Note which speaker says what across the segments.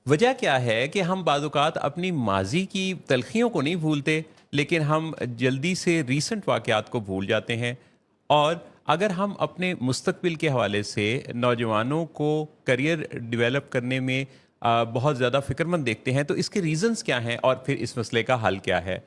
Speaker 1: وجہ کیا ہے کہ ہم بعض اوقات اپنی ماضی کی تلخیوں کو نہیں بھولتے، لیکن ہم جلدی سے ریسنٹ واقعات کو بھول جاتے ہیں۔ اور اگر ہم اپنے مستقبل کے حوالے سے نوجوانوں کو کریئر ڈیولپ کرنے میں بہت زیادہ فکر مند دیکھتے ہیں، تو اس کے ریزنز کیا ہیں اور پھر اس مسئلے کا حل کیا ہے؟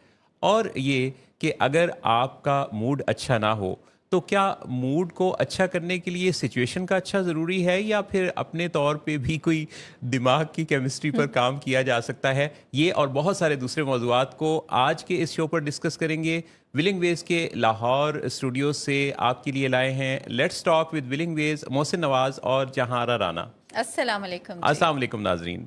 Speaker 1: اور یہ کہ اگر آپ کا موڈ اچھا نہ ہو تو کیا موڈ کو اچھا کرنے کے لیے سچویشن کا اچھا ضروری ہے، یا پھر اپنے طور پہ بھی کوئی دماغ کی کیمسٹری پر کام کیا جا سکتا ہے؟ یہ اور بہت سارے دوسرے موضوعات کو آج کے اس شو پر ڈسکس کریں گے۔ ولنگ ویز کے لاہور اسٹوڈیو سے آپ کے لیے لائے ہیں لیٹس ٹاک ود ولنگ ویز محسن نواز اور جہارا رانا۔
Speaker 2: السلام علیکم جی۔
Speaker 1: السلام علیکم ناظرین،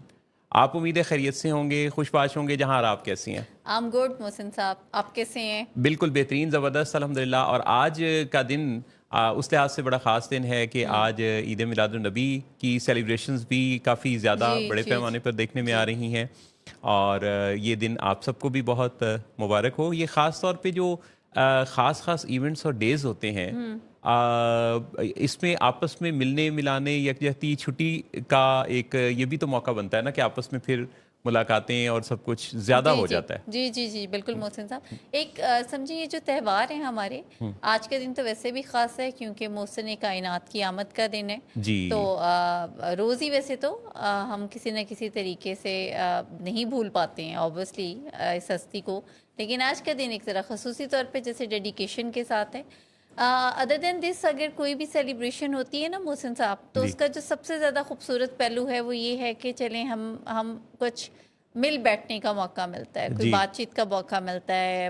Speaker 1: آپ امید ہے خیریت سے ہوں گے، خوش باش ہوں گے۔ جہارا آپ کیسی ہیں؟
Speaker 2: I'm good محسن صاحب، آپ کیسے ہیں؟
Speaker 1: بالکل بہترین، زبردست، الحمدللہ۔ اور آج کا دن اس لحاظ سے بڑا خاص دن ہے کہ آج عید میلاد النبی کی سیلیبریشنز بھی کافی زیادہ
Speaker 2: جی
Speaker 1: بڑے
Speaker 2: جی
Speaker 1: پیمانے پر دیکھنے میں
Speaker 2: جی
Speaker 1: آ رہی ہیں، اور یہ دن آپ سب کو بھی بہت مبارک ہو۔ یہ خاص طور پہ جو خاص ایونٹس اور ڈیز ہوتے ہیں، اس میں آپس میں ملنے ملانے، یکجہتی، چھٹی کا ایک یہ بھی تو موقع بنتا ہے نا کہ آپس میں پھر ملاقاتیں اور سب کچھ زیادہ
Speaker 2: جی
Speaker 1: ہو
Speaker 2: جی
Speaker 1: جاتا ہے۔
Speaker 2: جی جی جی بالکل محسن صاحب، ایک سمجھیے یہ جو تہوار ہیں ہمارے، آج کا دن تو ویسے بھی خاص ہے کیونکہ محسن کائنات کی آمد کا دن ہے۔
Speaker 1: جی
Speaker 2: تو روز ہی ویسے تو ہم کسی نہ کسی طریقے سے نہیں بھول پاتے ہیں اوبویسلی اس ہستی کو، لیکن آج کا دن ایک ذرا خصوصی طور پہ جیسے ڈیڈیکیشن کے ساتھ ہے۔ ادر دین دس، اگر کوئی بھی سیلیبریشن ہوتی ہے نا محسن صاحب، تو
Speaker 1: جی
Speaker 2: اس کا جو سب سے زیادہ خوبصورت پہلو ہے وہ یہ ہے کہ چلیں ہم کچھ مل بیٹھنے کا موقع ملتا ہے، کوئی
Speaker 1: جی
Speaker 2: بات چیت کا موقع ملتا ہے،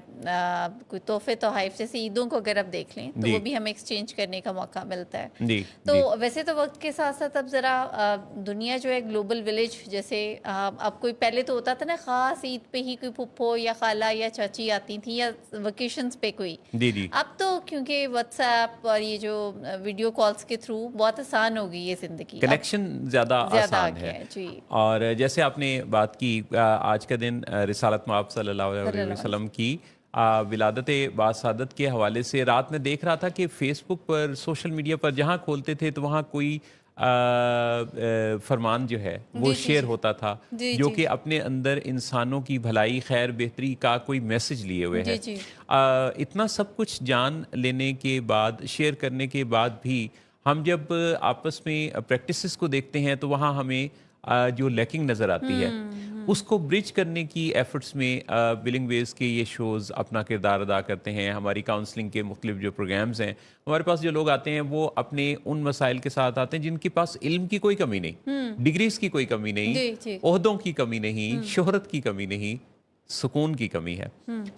Speaker 2: کوئی تحفے تحائف جیسے عیدوں کو اگر آپ دیکھ لیں تو
Speaker 1: جی
Speaker 2: وہ بھی ہمیں ایکسچینج کرنے کا موقع ملتا ہے۔
Speaker 1: جی
Speaker 2: تو
Speaker 1: جی
Speaker 2: ویسے تو وقت کے ساتھ ساتھ اب ذرا دنیا جو ہے گلوبل ولیج جیسے اب کوئی پہلے تو ہوتا تھا نا خاص عید پہ ہی کوئی پھپھو یا خالہ یا چاچی آتی تھیں یا ویکیشنز پہ کوئی،
Speaker 1: جی جی
Speaker 2: اب تو کیونکہ واٹس ایپ اور یہ جو ویڈیو کالز کے تھرو بہت آسان ہو گئی ہے زندگی، اب
Speaker 1: کنیکشن زیادہ
Speaker 2: زیادہ آ
Speaker 1: آسان
Speaker 2: گیا
Speaker 1: ہے۔
Speaker 2: ہے جی
Speaker 1: اور جیسے آپ نے بات کی، آج کا دن رسالت مآب صلی اللہ
Speaker 2: صلی
Speaker 1: علیہ
Speaker 2: اللہ علیہ
Speaker 1: وسلم کی ولادت باسعادت کے حوالے سے رات میں دیکھ رہا تھا کہ فیس بک پر، سوشل میڈیا پر جہاں کھولتے تھے تو وہاں کوئی فرمان جو ہے وہ
Speaker 2: جی جی
Speaker 1: شیئر
Speaker 2: جی
Speaker 1: ہوتا تھا،
Speaker 2: جی
Speaker 1: جو
Speaker 2: جی
Speaker 1: کہ اپنے اندر انسانوں کی بھلائی، خیر، بہتری کا کوئی میسج لیے ہوئے ہے۔
Speaker 2: جی جی
Speaker 1: اتنا سب کچھ جان لینے کے بعد، شیئر کرنے کے بعد بھی ہم جب آپس میں پریکٹسز کو دیکھتے ہیں تو وہاں ہمیں جو لیکنگ نظر آتی ہے، اس کو برج کرنے کی ایفرٹس میں ولنگ ویز کے یہ شوز اپنا کردار ادا کرتے ہیں۔ ہماری کاؤنسلنگ کے مختلف جو پروگرامز ہیں، ہمارے پاس جو لوگ آتے ہیں وہ اپنے ان مسائل کے ساتھ آتے ہیں جن کے پاس علم کی کوئی کمی نہیں، ڈگریز کی کوئی کمی نہیں،
Speaker 2: جی جی
Speaker 1: عہدوں کی کمی نہیں، شہرت کی کمی نہیں، سکون کی کمی ہے،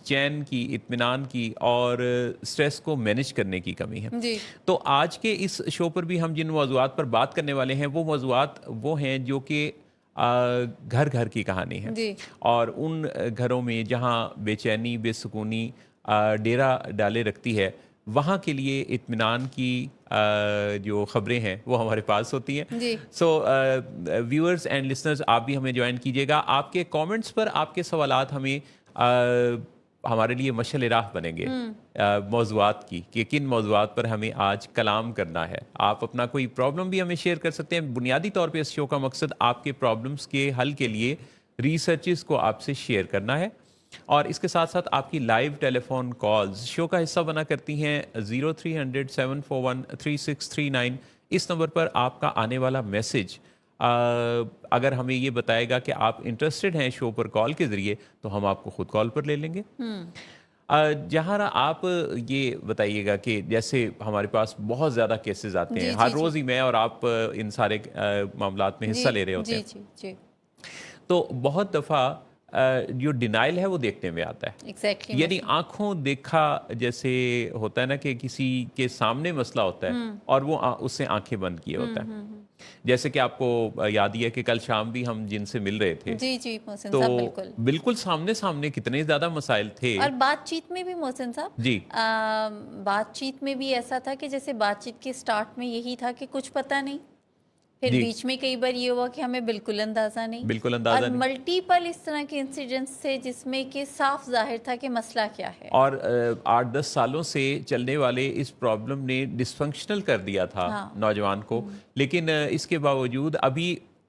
Speaker 1: چین کی، اطمینان کی، اور سٹریس کو مینج کرنے کی کمی ہے۔
Speaker 2: جی
Speaker 1: تو آج کے اس شو پر بھی ہم جن موضوعات پر بات کرنے والے ہیں وہ موضوعات وہ ہیں جو کہ گھر گھر کی کہانی ہے،
Speaker 2: جی
Speaker 1: اور ان گھروں میں جہاں بے چینی، بے سکونی ڈیرا ڈالے رکھتی ہے، وہاں کے لیے اطمینان کی جو خبریں ہیں وہ ہمارے پاس ہوتی ہیں۔
Speaker 2: جی
Speaker 1: سو ویورز اینڈ لسنرز، آپ بھی ہمیں جوائن کیجیے گا۔ آپ کے کامنٹس پر آپ کے سوالات ہمیں ہمارے لیے مشعل راہ بنیں گے موضوعات کی، کہ کن موضوعات پر ہمیں آج کلام کرنا ہے۔ آپ اپنا کوئی پرابلم بھی ہمیں شیئر کر سکتے ہیں۔ بنیادی طور پہ اس شو کا مقصد آپ کے پرابلمس کے حل کے لیے ریسرچز کو آپ سے شیئر کرنا ہے، اور اس کے ساتھ ساتھ آپ کی لائیو ٹیلی فون کالز شو کا حصہ بنا کرتی ہیں۔ 0300-741-3639 اس نمبر پر آپ کا آنے والا میسج اگر ہمیں یہ بتائے گا کہ آپ انٹرسٹڈ ہیں شو پر کال کے ذریعے، تو ہم آپ کو خود کال پر لے لیں گے۔ جہاں آپ یہ بتائیے گا کہ جیسے ہمارے پاس بہت زیادہ کیسز آتے ہیں،
Speaker 2: جی
Speaker 1: ہر
Speaker 2: جی
Speaker 1: روز ہی میں اور آپ ان سارے معاملات میں حصہ
Speaker 2: جی
Speaker 1: لے رہے ہوتے
Speaker 2: جی
Speaker 1: ہیں،
Speaker 2: جی جی
Speaker 1: تو بہت دفعہ جو ڈینائل ہے وہ دیکھنے میں آتا ہے۔
Speaker 2: ایگزیکٹلی
Speaker 1: یعنی آنکھوں دیکھا جیسے ہوتا ہے نا کہ کسی کے سامنے مسئلہ ہوتا ہے اور وہ اس سے آنکھیں بند کیے ہوتا ہے۔ جیسے کہ آپ کو یاد ہی ہے کہ کل شام بھی ہم جن سے مل رہے تھے،
Speaker 2: جی جی محسن
Speaker 1: تو
Speaker 2: صاحب بالکل،
Speaker 1: بالکل سامنے سامنے کتنے زیادہ مسائل تھے۔
Speaker 2: اور بات چیت میں بھی محسن صاحب
Speaker 1: جی
Speaker 2: بات چیت میں بھی ایسا تھا کہ جیسے بات چیت کے سٹارٹ میں یہی تھا کہ کچھ پتہ نہیں، پھر
Speaker 1: جی
Speaker 2: بیچ میں کئی بار یہ ہوا کہ ہمیں بالکل اندازہ نہیں،
Speaker 1: بالکل
Speaker 2: اور
Speaker 1: اندازہ نہیں۔
Speaker 2: ملٹیپل اس طرح کے انسیڈنٹس تھے جس میں کہ صاف ظاہر تھا کہ مسئلہ کیا ہے۔
Speaker 1: اور 8-10 سالوں سے چلنے والے اس پرابلم نے ڈسفنکشنل کر دیا تھا
Speaker 2: ہاں
Speaker 1: نوجوان کو، لیکن اس کے باوجود ابھی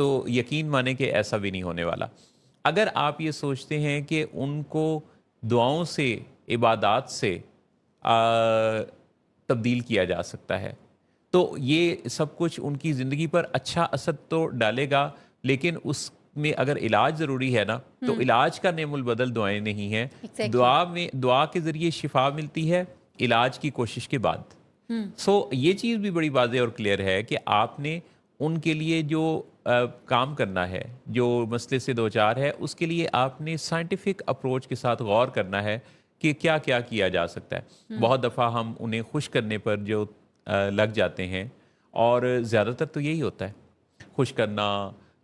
Speaker 1: تو یقین مانیں کہ ایسا بھی نہیں ہونے والا. اگر آپ یہ سوچتے ہیں کہ ان کو دعاؤں سے، عبادات سے تبدیل کیا جا سکتا ہے، تو یہ سب کچھ ان کی زندگی پر اچھا اثر تو ڈالے گا، لیکن اس میں اگر علاج ضروری ہے نا، تو علاج کا نعم البدل دعائیں نہیں ہیں. دعا کے ذریعے شفا ملتی ہے علاج کی کوشش کے بعد. سو یہ چیز بھی بڑی واضح اور کلیئر ہے کہ آپ نے ان کے لیے جو کام کرنا ہے، جو مسئلے سے دوچار ہے، اس کے لیے آپ نے سائنٹیفک اپروچ کے ساتھ غور کرنا ہے کہ کیا کیا کیا جا سکتا ہے. بہت دفعہ ہم انہیں خوش کرنے پر جو لگ جاتے ہیں، اور زیادہ تر تو یہی ہوتا ہے، خوش کرنا،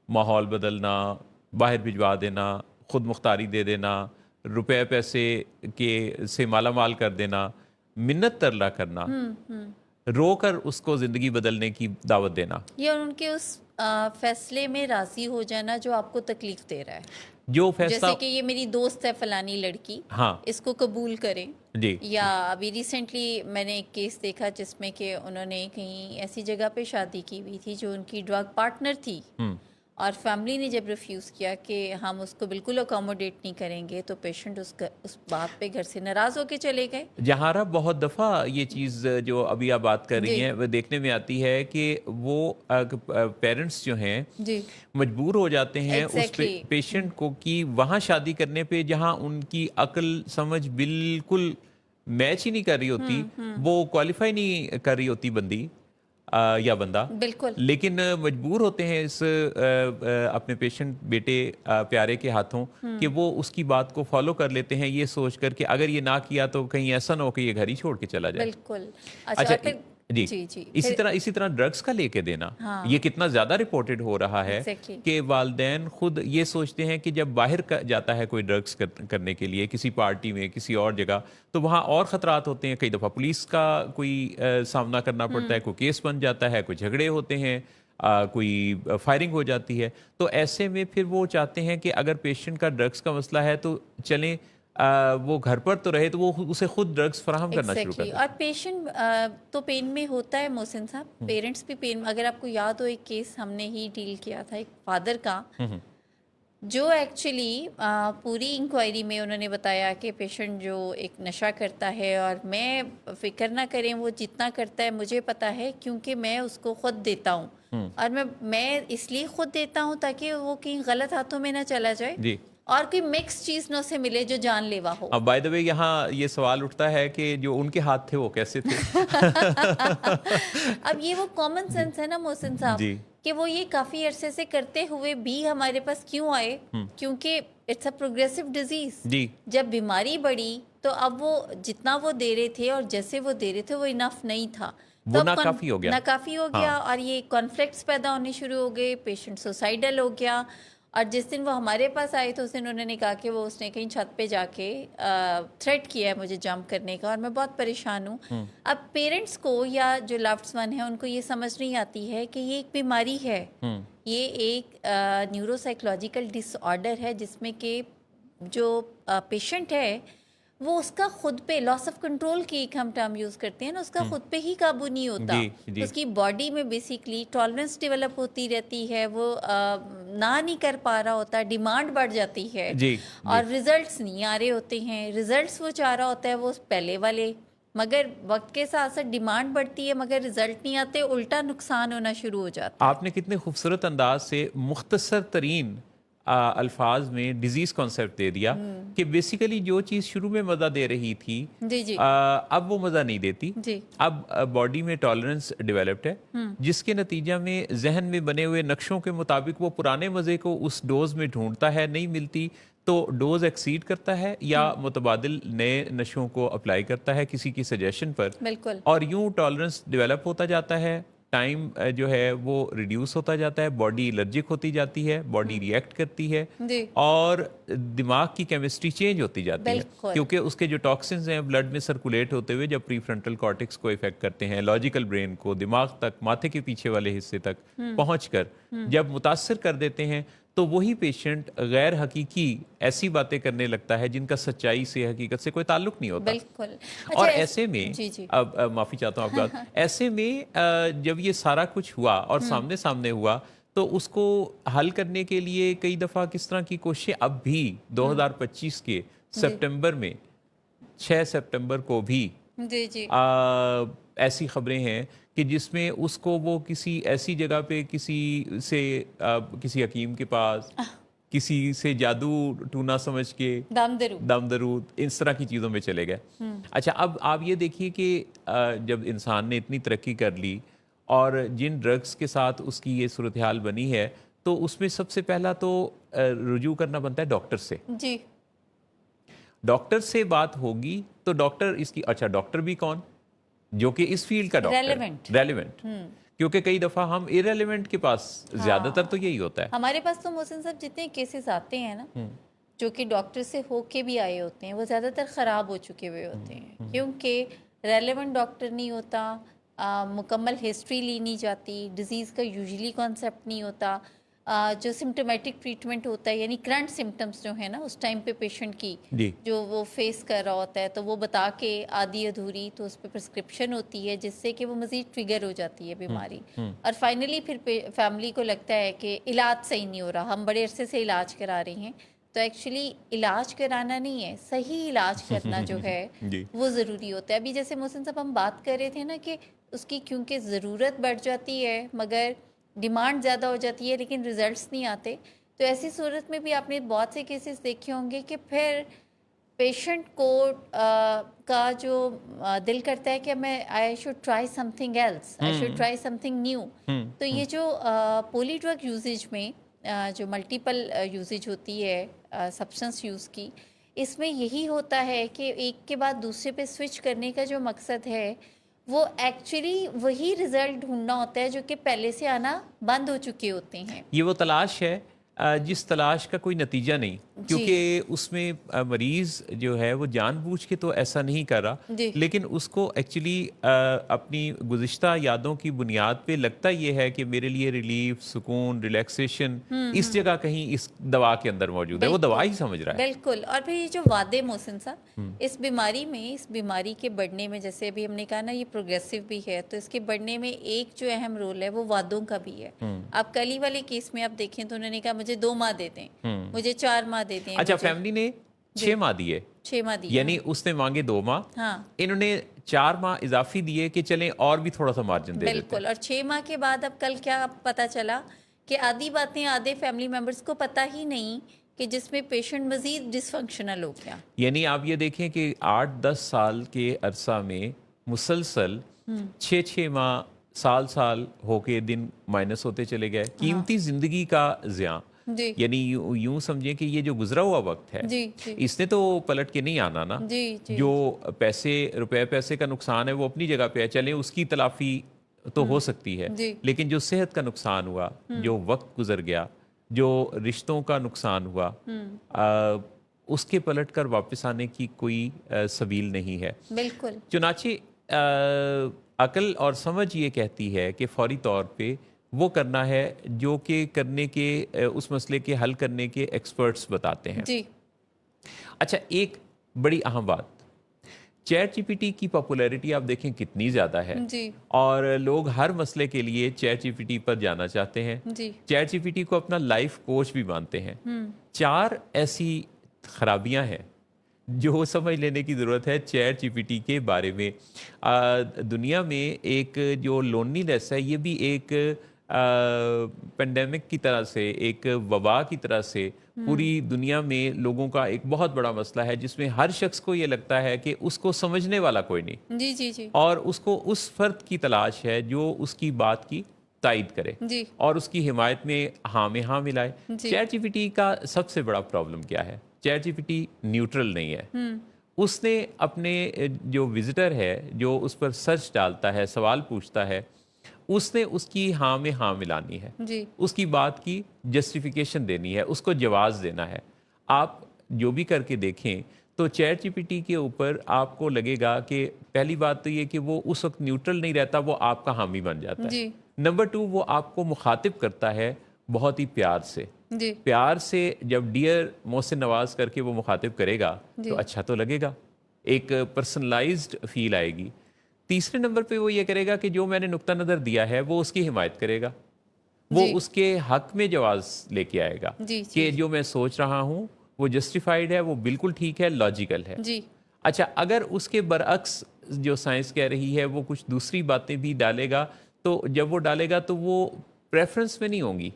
Speaker 1: ماحول بدلنا، باہر بھجوا دینا، خود مختاری دے دینا، روپے پیسے کے سے مالا مال کر دینا، منت ترلا کرنا، رو کر اس کو زندگی بدلنے کی دعوت دینا،
Speaker 2: یا ان کے اس فیصلے میں راضی ہو جانا جو آپ کو تکلیف دے رہا ہے.
Speaker 1: جو فیصلہ،
Speaker 2: جیسے کہ یہ میری دوست ہے فلانی لڑکی،
Speaker 1: ہاں
Speaker 2: اس کو قبول کریں.
Speaker 1: جی
Speaker 2: یا ابھی ریسنٹلی میں نے ایک کیس دیکھا جس میں کہ انہوں نے کہیں ایسی جگہ پہ شادی کی ہوئی تھی جو ان کی ڈرگ پارٹنر تھی، اور فیملی نے جب ریفیوز کیا کہ ہم اس کو بالکل اکوموڈیٹ نہیں کریں گے، تو پیشنٹ اس بات پہ گھر سے ناراض ہو کے چلے گئے.
Speaker 1: جہارا بہت دفعہ یہ چیز جو ابھی آپ بات کر رہی ہیں وہ دیکھنے میں آتی ہے کہ وہ پیرنٹس جو ہیں
Speaker 2: جی
Speaker 1: مجبور ہو جاتے ہیں اس پیشنٹ کو کی وہاں شادی کرنے پہ جہاں ان کی عقل سمجھ بالکل میچ ہی نہیں کر رہی ہوتی، وہ کوالیفائی نہیں کر رہی ہوتی بندی یا بندہ،
Speaker 2: بالکل.
Speaker 1: لیکن مجبور ہوتے ہیں اس اپنے پیشنٹ بیٹے پیارے کے ہاتھوں کہ وہ اس کی بات کو فالو کر لیتے ہیں، یہ سوچ کر کہ اگر یہ نہ کیا تو کہیں ایسا نہ ہو کہ یہ گھر ہی چھوڑ کے چلا جائے.
Speaker 2: بالکل.
Speaker 1: اچھا جی
Speaker 2: جی
Speaker 1: اسی طرح ڈرگز کا لے کے دینا، یہ کتنا زیادہ رپورٹڈ ہو رہا ہے کہ والدین خود یہ سوچتے ہیں کہ جب باہر جاتا ہے کوئی ڈرگز کرنے کے لیے کسی پارٹی میں، کسی اور جگہ، تو وہاں اور خطرات ہوتے ہیں. کئی دفعہ پولیس کا کوئی سامنا کرنا پڑتا ہے، کوئی کیس بن جاتا ہے، کوئی جھگڑے ہوتے ہیں، کوئی فائرنگ ہو جاتی ہے. تو ایسے میں پھر وہ چاہتے ہیں کہ اگر پیشنٹ کا ڈرگز کا مسئلہ ہے تو چلیں وہ گھر پر تو رہے، تو وہ اسے خود ڈرگز فراہم کرنا شروع کر دیں.
Speaker 2: اور پیشنٹ تو پین میں ہوتا ہے محسن صاحب، پیرنٹس بھی پین. اگر آپ کو یاد ہو، ایک کیس ہم نے ہی ڈیل کیا تھا ایک فادر کا، جو ایکچولی پوری انکوائری میں انہوں نے بتایا کہ پیشنٹ جو ایک نشہ کرتا ہے، اور میں فکر نہ کریں وہ جتنا کرتا ہے مجھے پتا ہے، کیونکہ میں اس کو خود دیتا ہوں، اور میں اس لیے خود دیتا ہوں تاکہ وہ کہیں غلط ہاتھوں میں نہ چلا جائے اور کوئی مکس چیز نہ اسے ملے جو جان لیوا ہو.
Speaker 1: اب بائی دا وے یہاں یہ سوال اٹھتا ہے کہ جو ان کے ہاتھ تھے وہ کیسے تھے؟
Speaker 2: اب یہ وہ کامن سینس ہے نا محسن صاحب، کہ وہ یہ کافی عرصے سے کرتے ہوئے بھی ہمارے پاس کیوں آئے؟ کیونکہ اٹس اے پروگریسو ڈیزیز. جب بیماری بڑھی تو اب وہ جتنا وہ دے رہے تھے اور جیسے وہ دے رہے تھے وہ انف نہیں تھا،
Speaker 1: وہ ناکافی ہو گیا،
Speaker 2: اور یہ کانفلکٹس پیدا ہونے شروع ہو گئے، پیشنٹ سوسائڈل ہو گیا. اور جس دن وہ ہمارے پاس آئے تو اس دن انہوں نے کہا کہ وہ اس نے کہیں چھت پہ جا کے تھریٹ کیا ہے مجھے جمپ کرنے کا، اور میں بہت پریشان ہوں. اب پیرنٹس کو یا جو لوڈس ون ہیں ان کو یہ سمجھ نہیں آتی ہے کہ یہ ایک بیماری ہے، یہ ایک نیورو سائیکولوجیکل ڈس آرڈر ہے، جس میں کہ جو پیشنٹ ہے وہ اس کا خود پہ لاس آف کنٹرول کی ایک ہم ٹرم یوز کرتے ہیں نا، اس کا خود پہ ہی قابو نہیں ہوتا. اس کی باڈی میں بیسیکلی ٹالرنس ڈیولپ ہوتی رہتی ہے، وہ نہ نہیں کر پا رہا ہوتا، ڈیمانڈ بڑھ جاتی ہے، اور ریزلٹس نہیں آ رہے ہوتے ہیں. ریزلٹس وہ چاہ رہا ہوتا ہے وہ پہلے والے، مگر وقت کے ساتھ ساتھ ڈیمانڈ بڑھتی ہے مگر ریزلٹ نہیں آتے، الٹا نقصان ہونا شروع ہو جاتا ہے.
Speaker 1: آپ نے کتنے خوبصورت انداز سے مختصر ترین الفاظ میں ڈیزیز کانسیپٹ دے دیا کہ بیسیکلی جو چیز شروع میں مزہ دے رہی تھی اب وہ مزہ نہیں دیتی. اب باڈی میں ٹالرنس ڈیولپڈ ہے، جس کے نتیجہ میں ذہن میں بنے ہوئے نقشوں کے مطابق وہ پرانے مزے کو اس ڈوز میں ڈھونڈتا ہے، نہیں ملتی تو ڈوز ایکسیڈ کرتا ہے یا متبادل نئے نشوں کو اپلائی کرتا ہے کسی کی سجیشن پر، اور یوں ٹالرنس ڈیولپ ہوتا جاتا ہے. ٹائم جو ہے وہ ریڈیوس ہوتا جاتا ہے، باڈی الرجک ہوتی جاتی ہے، باڈی ریئیکٹ کرتی ہے، اور دماغ کی کیمسٹری چینج ہوتی جاتی ہے، کیونکہ اس کے جو ٹاکسنز ہیں بلڈ میں سرکولیٹ ہوتے ہوئے جب پری فرنٹل کارٹیکس کو افیکٹ کرتے ہیں، لاجیکل برین کو، دماغ تک، ماتھے کے پیچھے والے حصے تک پہنچ کر جب متاثر کر دیتے ہیں تو وہی پیشنٹ غیر حقیقی ایسی باتیں کرنے لگتا ہے جن کا سچائی سے، حقیقت سے کوئی تعلق نہیں ہوتا. اور ایسے میں اب معافی چاہتا ہوں آپ کا، ایسے میں جب یہ سارا کچھ ہوا اور سامنے ہوا تو اس کو حل کرنے کے لیے کئی دفعہ کس طرح کی کوششیں اب بھی 2025 کے سپٹمبر میں 6 سپٹمبر کو بھی
Speaker 2: جی جی
Speaker 1: ایسی خبریں ہیں کہ جس میں اس کو وہ کسی ایسی جگہ پہ کسی حکیم کے پاس کسی سے جادو ٹونا سمجھ کے دم درود اس طرح کی چیزوں میں چلے گئے. اچھا اب آپ یہ دیکھیے کہ جب انسان نے اتنی ترقی کر لی اور جن ڈرگس کے ساتھ اس کی یہ صورتحال بنی ہے تو اس میں سب سے پہلا تو رجوع کرنا بنتا ہے ڈاکٹر سے.
Speaker 2: جی
Speaker 1: ڈاکٹر سے بات ہوگی تو ڈاکٹر اس کی اچھا ڈاکٹر بھی کون جو کہ اس فیلڈ کا ڈاکٹر ریلیونٹ کیونکہ کئی دفعہ ہم ارریلیونٹ کے پاس زیادہ تر تو یہی ہوتا ہے.
Speaker 2: ہمارے پاس تو محسن صاحب جتنے کیسز آتے ہیں نا جو کہ ڈاکٹر سے ہو کے بھی آئے ہوتے ہیں وہ زیادہ تر خراب ہو چکے ہوئے ہوتے ہیں کیونکہ ریلیونٹ ڈاکٹر نہیں ہوتا, مکمل ہسٹری لی نہیں جاتی, ڈیزیز کا یوزلی کانسیپٹ نہیں ہوتا, جو سمٹومیٹک ٹریٹمنٹ ہوتا ہے یعنی کرنٹ سمٹمس جو ہیں نا اس ٹائم پہ پیشنٹ کی جو وہ فیس کر رہا ہوتا ہے تو وہ بتا کے آدھی ادھوری تو اس پہ پرسکرپشن ہوتی ہے جس سے کہ وہ مزید ٹریگر ہو جاتی ہے بیماری اور فائنلی پھر فیملی کو لگتا ہے کہ علاج صحیح نہیں ہو رہا, ہم بڑے عرصے سے علاج کرا رہے ہیں. تو ایکچولی علاج کرانا نہیں ہے, صحیح علاج کرنا جو ہے وہ ضروری ہوتا ہے. ابھی جیسے محسن صاحب ہم بات کر رہے تھے نا کہ اس کی کیونکہ ضرورت بڑھ جاتی ہے مگر ڈیمانڈ زیادہ ہو جاتی ہے لیکن ریزلٹس نہیں آتے, تو ایسی صورت میں بھی آپ نے بہت سے کیسز دیکھے ہوں گے کہ پھر پیشنٹ کو کا جو دل کرتا ہے کہ میں I should try something else, I should try something new. تو یہ جو پولی ڈرگ یوزیج میں جو ملٹیپل یوزیج ہوتی ہے سبسٹنس یوز کی, اس میں یہی ہوتا ہے کہ ایک کے بعد دوسرے پہ سوئچ کرنے کا جو مقصد ہے وہ ایکچولی وہی رزلٹ ڈھونڈنا ہوتا ہے جو کہ پہلے سے آنا بند ہو چکے ہوتے ہیں. یہ
Speaker 1: وہ تلاش ہے جس تلاش کا کوئی نتیجہ نہیں کیونکہ اس میں مریض جو ہے وہ جان بوجھ کے تو ایسا نہیں کر رہا لیکن اس کو ایکچولی اپنی گزشتہ یادوں کی بنیاد پہ لگتا یہ ہے کہ میرے لیے ریلیف, سکون, ریلیکسیشن اس جگہ کہیں اس دوا کے اندر موجود ہے, وہ دوا ہی سمجھ رہا ہے.
Speaker 2: بالکل. اور پھر یہ جو وعدے محسن صاحب اس بیماری کے بڑھنے میں, جیسے ابھی ہم نے کہا نا یہ پروگریسو بھی ہے, تو اس کے بڑھنے میں ایک جو اہم رول ہے وہ وعدوں کا بھی ہے. آپ کل والے کیس میں آپ دیکھیں تو انہوں نے کہا مجھے 2 ماہ دیتے ہیں, مجھے 4 ماہ دیتے ہیں.
Speaker 1: اچھا فیملی نے 6 ماہ دیے,
Speaker 2: 6 ماہ دیے,
Speaker 1: یعنی اس نے مانگے 2 ماہ, انہوں نے 4 ماہ اضافی دیے کہ چلیں اور بھی تھوڑا سا مارجن دے دیتے.
Speaker 2: بالکل. اور 6 ماہ کے بعد اب کل کیا پتا چلا کہ آدھی باتیں آدھے فیملی ممبرس کو پتہ ہی نہیں کہ جس میں پیشنٹ مزید ڈس فنکشنل ہو گیا.
Speaker 1: یعنی آپ یہ دیکھیں کہ 8-10 سال کے عرصہ میں مسلسل 6 ماہ سال ہو کے دن مائنس ہوتے چلے گئے, قیمتی زندگی کا زیاں. یعنی یوں سمجھیں کہ یہ جو گزرا ہوا وقت ہے اس نے تو پلٹ کے نہیں آنا نا. جو روپے پیسے کا نقصان ہے وہ اپنی جگہ پہ ہے, چلیں اس کی تلافی تو ہو سکتی ہے, لیکن جو صحت کا نقصان ہوا, جو وقت گزر گیا, جو رشتوں کا نقصان ہوا, اس کے پلٹ کر واپس آنے کی کوئی سبیل نہیں ہے.
Speaker 2: بالکل.
Speaker 1: چنانچہ عقل اور سمجھ یہ کہتی ہے کہ فوری طور پہ وہ کرنا ہے جو کہ کرنے کے اس مسئلے کے حل کرنے کے ایکسپرٹس بتاتے ہیں. اچھا ایک بڑی اہم بات, چیٹ جی پی ٹی کی پاپولیرٹی آپ دیکھیں کتنی زیادہ ہے اور لوگ ہر مسئلے کے لیے چیٹ جی پی ٹی پر جانا چاہتے ہیں. چیٹ جی پی ٹی کو اپنا لائف کوچ بھی مانتے ہیں. 4 ایسی خرابیاں ہیں جو سمجھ لینے کی ضرورت ہے چیٹ جی پی ٹی کے بارے میں. دنیا میں ایک جو لونلی نیس ہے یہ بھی ایک پینڈیمک کی طرح سے, ایک وبا کی طرح سے پوری دنیا میں لوگوں کا ایک بہت بڑا مسئلہ ہے جس میں ہر شخص کو یہ لگتا ہے کہ اس کو سمجھنے والا کوئی نہیں. اور اس کو اس فرد کی تلاش ہے جو اس کی بات کی تائید کرے اور اس کی حمایت میں ہاں ملائے. چیٹ جی پی ٹی کا سب سے بڑا پرابلم کیا ہے, ChatGPT neutral نہیں ہے. اس نے اپنے جو وزٹر ہے جو اس پر سرچ ڈالتا ہے, سوال پوچھتا ہے, اس نے اس کی ہاں میں ہاں ملانی ہے, اس کی بات کی جسٹیفیکیشن دینی ہے, اس کو جواز دینا ہے. آپ جو بھی کر کے دیکھیں تو چیٹ جی پی ٹی کے اوپر آپ کو لگے گا کہ پہلی بات تو یہ کہ وہ اس وقت نیوٹرل نہیں رہتا, وہ آپ کا حامی بن جاتا ہے. نمبر 2 وہ آپ کو مخاطب کرتا ہے بہت ہی پیار سے. پیار سے جب ڈیئر محسن نواز کر کے وہ مخاطب کرے گا تو اچھا تو لگے گا, ایک پرسنلائزڈ فیل آئے گی. تیسرے نمبر پہ وہ یہ کرے گا کہ جو میں نے نقطہ نظر دیا ہے وہ اس کی حمایت کرے گا. وہ
Speaker 2: جی
Speaker 1: اس کے حق میں جواز لے کے آئے گا
Speaker 2: جی
Speaker 1: کہ
Speaker 2: جی
Speaker 1: جو میں سوچ رہا ہوں وہ جسٹیفائڈ ہے، وہ بالکل ٹھیک ہے، لاجیکل ہے۔
Speaker 2: جی
Speaker 1: اچھا، اگر اس کے برعکس جو سائنس کہہ رہی ہے وہ کچھ دوسری باتیں بھی ڈالے گا، تو جب وہ ڈالے گا تو وہ پریفرنس میں نہیں ہوں گی،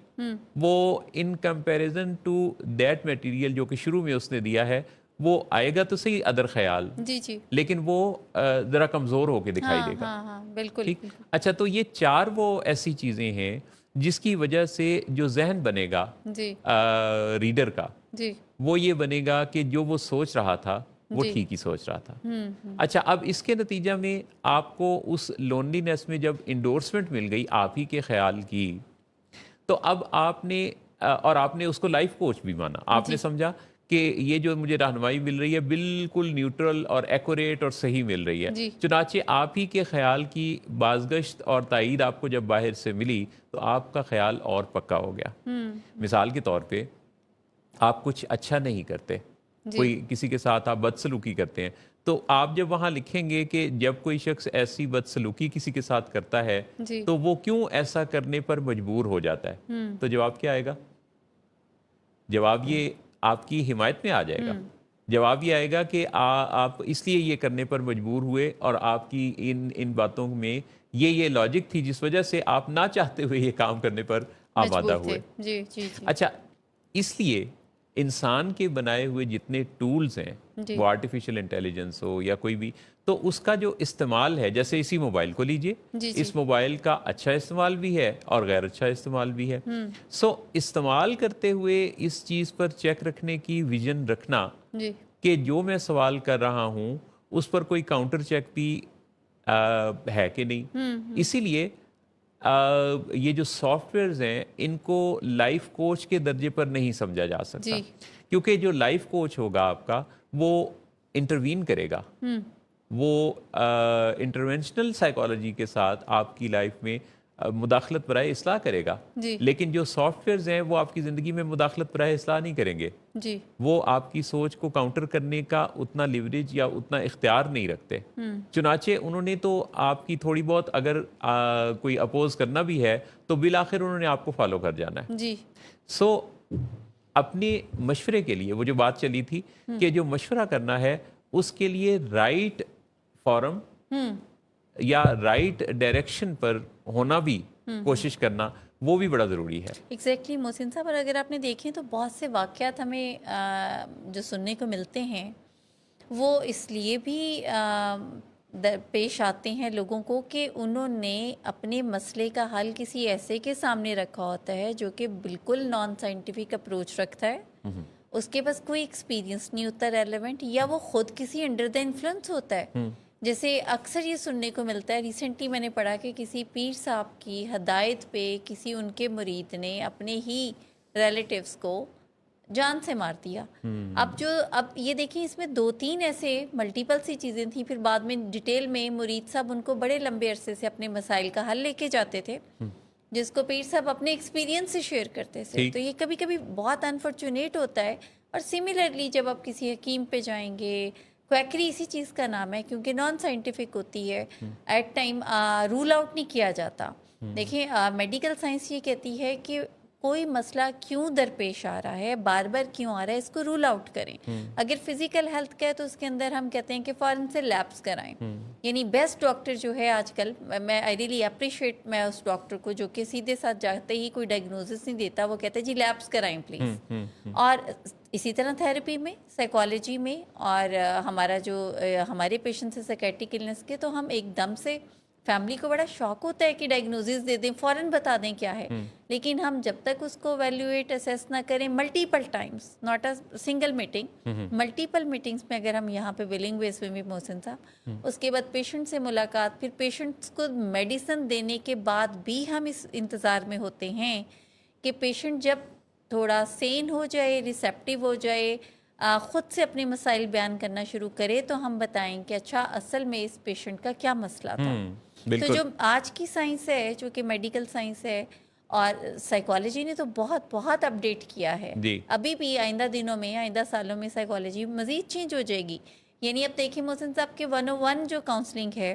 Speaker 1: وہ in comparison to that material جو کہ شروع میں اس نے دیا ہے، وہ آئے گا تو صحیح ادر خیال،
Speaker 2: جی جی
Speaker 1: لیکن وہ ذرا کمزور ہو کے دکھائی
Speaker 2: ہاں
Speaker 1: دے گا۔
Speaker 2: ہاں ہاں بالکل
Speaker 1: ٹھیک،
Speaker 2: بالکل
Speaker 1: اچھا، تو یہ چار وہ ایسی چیزیں ہیں جس کی وجہ سے جو ذہن بنے گا
Speaker 2: جی
Speaker 1: ریڈر کا،
Speaker 2: جی
Speaker 1: وہ یہ بنے گا کہ جو وہ سوچ رہا تھا وہ
Speaker 2: جی
Speaker 1: ٹھیک ہی سوچ رہا تھا۔
Speaker 2: ہوں
Speaker 1: اچھا، اب اس کے نتیجہ میں آپ کو اس لونلینس میں جب انڈورسمنٹ مل گئی آپ ہی کے خیال کی، تو اب آپ نے اور آپ نے اس کو لائف کوچ بھی مانا، آپ نے
Speaker 2: جی
Speaker 1: سمجھا کہ یہ جو مجھے رہنمائی مل رہی ہے بالکل نیوٹرل اور ایکوریٹ اور صحیح مل رہی ہے،
Speaker 2: جی
Speaker 1: چنانچہ آپ ہی کے خیال کی بازگشت اور تائید آپ کو جب باہر سے ملی تو آپ کا خیال اور پکا ہو گیا۔ مثال کے طور پہ آپ کچھ اچھا نہیں کرتے،
Speaker 2: جی
Speaker 1: کوئی کسی کے ساتھ آپ بدسلوکی کرتے ہیں، تو آپ جب وہاں لکھیں گے کہ جب کوئی شخص ایسی بدسلوکی کسی کے ساتھ کرتا ہے
Speaker 2: جی
Speaker 1: تو وہ کیوں ایسا کرنے پر مجبور ہو جاتا ہے، تو جواب کیا آئے گا؟ جواب یہ آپ کی حمایت میں آ جائے گا۔ جواب یہ آئے گا کہ آپ اس لیے یہ کرنے پر مجبور ہوئے اور آپ کی ان باتوں میں یہ لاجک تھی جس وجہ سے آپ نہ چاہتے ہوئے یہ کام کرنے پر آمادہ
Speaker 2: مجبور
Speaker 1: ہوئے۔
Speaker 2: تھے جی جی جی
Speaker 1: اچھا، اس لیے انسان کے بنائے ہوئے جتنے ٹولز ہیں،
Speaker 2: جی
Speaker 1: وہ آرٹیفیشل انٹیلیجنس ہو یا کوئی بھی، تو اس کا جو استعمال ہے، جیسے اسی موبائل کو لیجئے،
Speaker 2: جی جی
Speaker 1: اس موبائل کا اچھا استعمال بھی ہے اور غیر اچھا استعمال بھی ہے۔ سو استعمال کرتے ہوئے اس چیز پر چیک رکھنے کی ویژن رکھنا
Speaker 2: جی
Speaker 1: کہ جو میں سوال کر رہا ہوں اس پر کوئی کاؤنٹر چیک بھی ہے کہ نہیں۔ اسی لیے یہ جو سافٹ ویئرز ہیں ان کو لائف کوچ کے درجے پر نہیں سمجھا جا سکتا،
Speaker 2: جی
Speaker 1: کیونکہ جو لائف کوچ ہوگا آپ کا وہ انٹروین کرے گا، وہ انٹرونشنل سائیکالوجی کے ساتھ آپ کی لائف میں مداخلت برائے اصلاح کرے گا،
Speaker 2: جی
Speaker 1: لیکن جو سافٹ ویئرز ہیں وہ آپ کی زندگی میں مداخلت برائے اصلاح نہیں کریں گے،
Speaker 2: جی
Speaker 1: وہ آپ کی سوچ کو کاؤنٹر کرنے کا اتنا لیوریج یا اتنا اختیار نہیں رکھتے۔ چنانچہ انہوں نے تو آپ کی تھوڑی بہت اگر کوئی اپوز کرنا بھی ہے تو بالآخر انہوں نے آپ کو فالو کر جانا ہے۔
Speaker 2: جی
Speaker 1: سو اپنے مشورے کے لیے وہ جو بات چلی تھی کہ جو مشورہ کرنا ہے اس کے لیے رائٹ فورم یا رائٹ ڈائریکشن پر ہونا بھی کوشش کرنا، وہ بھی بڑا ضروری ہے۔
Speaker 2: ایگزیکٹلی محسن صاحب، اور اگر آپ نے دیکھیں تو بہت سے واقعات ہمیں جو سننے کو ملتے ہیں وہ اس لیے بھی پیش آتے ہیں لوگوں کو کہ انہوں نے اپنے مسئلے کا حل کسی ایسے کے سامنے رکھا ہوتا ہے جو کہ بالکل نان سائنٹیفک اپروچ رکھتا ہے، اس کے پاس کوئی ایکسپیرینس نہیں ہوتا ریلیونٹ، یا وہ خود کسی انڈر دا انفلوئنس ہوتا ہے۔ جیسے اکثر یہ سننے کو ملتا ہے، ریسنٹلی میں نے پڑھا کہ کسی پیر صاحب کی ہدایت پہ کسی ان کے مرید نے اپنے ہی ریلیٹیوز کو جان سے مار دیا۔ اب یہ دیکھیں، اس میں 2-3 ایسے ملٹیپل سی چیزیں تھیں، پھر بعد میں ڈیٹیل میں مرید صاحب ان کو بڑے لمبے عرصے سے اپنے مسائل کا حل لے کے جاتے تھے، جس کو پیر صاحب اپنے ایکسپیرینس سے شیئر کرتے تھے۔ تو یہ کبھی کبھی بہت انفارچونیٹ ہوتا ہے۔ اور سملرلی جب آپ کسی حکیم پہ جائیں گے، کویکری اسی چیز کا نام ہے کیونکہ نان سائنٹیفک ہوتی ہے، ایٹ ٹائم رول آؤٹ نہیں کیا جاتا۔ دیکھیں، میڈیکل سائنس یہ کہتی ہے کہ کوئی مسئلہ کیوں درپیش آ رہا ہے، بار بار کیوں آ رہا ہے، اس کو رول آؤٹ کریں۔ اگر فزیکل ہیلتھ کا ہے تو اس کے اندر ہم کہتے ہیں کہ فوراً سے لیبس کرائیں، یعنی بیسٹ ڈاکٹر جو ہے آج کل، میں آئی ریلی اپریشیٹ میں اس ڈاکٹر کو جو کہ سیدھے ساتھ جاتے ہی کوئی ڈائگنوزس نہیں دیتا، وہ کہتا ہے جی لیبس کرائیں پلیز۔ اور اسی طرح تھیراپی میں، سائیکالوجی میں، اور ہمارا جو ہمارے پیشنٹس ہیں سائیکیٹرک النس کے، تو ہم ایک دم سے فیملی کو بڑا شوق ہوتا ہے کہ ڈائگنوزز دے دیں، فوراً بتا دیں کیا ہے، لیکن ہم جب تک اس کو ویلیویٹ اسیس نہ کریں multiple Times, not a single meeting, multiple meetings میں، اگر ہم یہاں پہ ولنگ ویز میں بھی محسن صاحب، اس کے بعد پیشنٹ سے ملاقات، پھر پیشنٹس کو میڈیسن دینے کے بعد بھی ہم اس انتظار میں ہوتے ہیں کہ پیشنٹ جب تھوڑا سین ہو جائے، ریسیپٹیو ہو جائے، خود سے اپنے مسائل بیان کرنا شروع کرے، تو ہم بتائیں کہ اچھا اصل میں اس پیشنٹ کا کیا مسئلہ تھا۔ تو جو آج کی سائنس ہے، جو کہ میڈیکل سائنس ہے، اور سائیکالوجی نے تو بہت بہت اپڈیٹ کیا ہے، ابھی بھی آئندہ دنوں میں، آئندہ سالوں میں سائیکالوجی مزید چینج ہو جائے گی۔ یعنی اب دیکھیں محسن صاحب کہ 101 جو کاؤنسلنگ ہے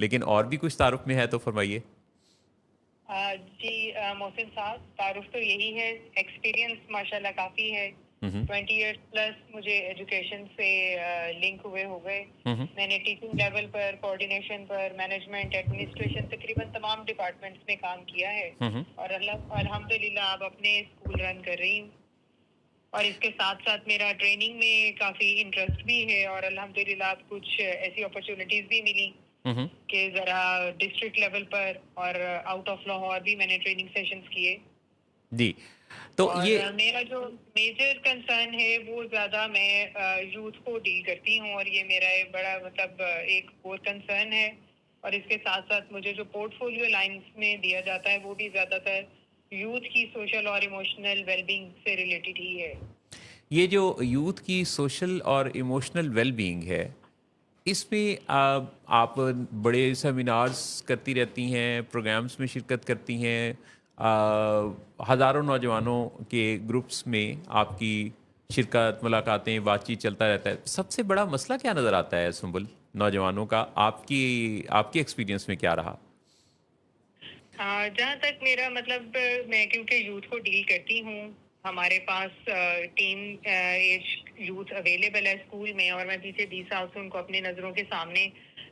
Speaker 1: لیکن اور بھی کچھ تعارف میں ہے تو فرمائیے.
Speaker 3: جی محسن صاحب، تعارف تو یہی ہے، ایکسپیرینس ماشاءاللہ کافی ہے. 20 ایئرس پلس مجھے ایجوکیشن سے لنک ہوئے ہو گئے. میں نے ٹیچنگ لیول پر، کوآرڈینیشن پر، مینجمنٹ، ایڈمنسٹریشن، تقریباً تمام ڈپارٹمنٹس میں کام کیا ہے. اور الحمدللہ اب اپنے اسکول رن کر رہی ہوں. اور اس کے ساتھ ساتھ میرا ٹریننگ میں کافی انٹرسٹ بھی ہے، اور الحمدللہ اب کچھ ایسی اپرچونیٹیز بھی ملی کہ ذرا ڈسٹرکٹ لیول پر اور آؤٹ آف لاہور بھی میں نے ٹریننگ سیشنز کیے.
Speaker 1: جی تو
Speaker 3: اور
Speaker 1: یہ
Speaker 3: میرا جو میجر کنسرن ہے وہ زیادہ میں یوتھ کو ڈیل کرتی ہوں، اور یہ میرا بڑا مطلب ایک اور کنسرن ہے. اور اس کے ساتھ ساتھ مجھے جو پورٹ فولیو لائنس میں دیا جاتا ہے وہ بھی زیادہ تر یوتھ کی سوشل اور ایموشنل ویل بینگ سے ریلیٹڈ ہی ہے.
Speaker 1: یہ جو یوتھ کی سوشل اور ایموشنل ویل بینگ ہے، اس میں آپ بڑے سیمینارز کرتی رہتی ہیں، پروگرامز میں شرکت کرتی ہیں، ہزاروں نوجوانوں کے گروپس میں آپ کی شرکت، ملاقاتیں، بات چیت چلتا رہتا ہے. سب سے بڑا مسئلہ کیا نظر آتا ہے سنبل نوجوانوں کا؟ آپ کی ایکسپیرینس میں کیا رہا؟
Speaker 3: جہاں تک میرا مطلب، میں کیونکہ یوتھ کو ڈیل کرتی ہوں، ہمارے پاس ٹیم ایج یوتھ اویلیبل ہے اسکول میں، اور میں پیچھے 20 سال سے ان کو اپنی نظروں کے سامنے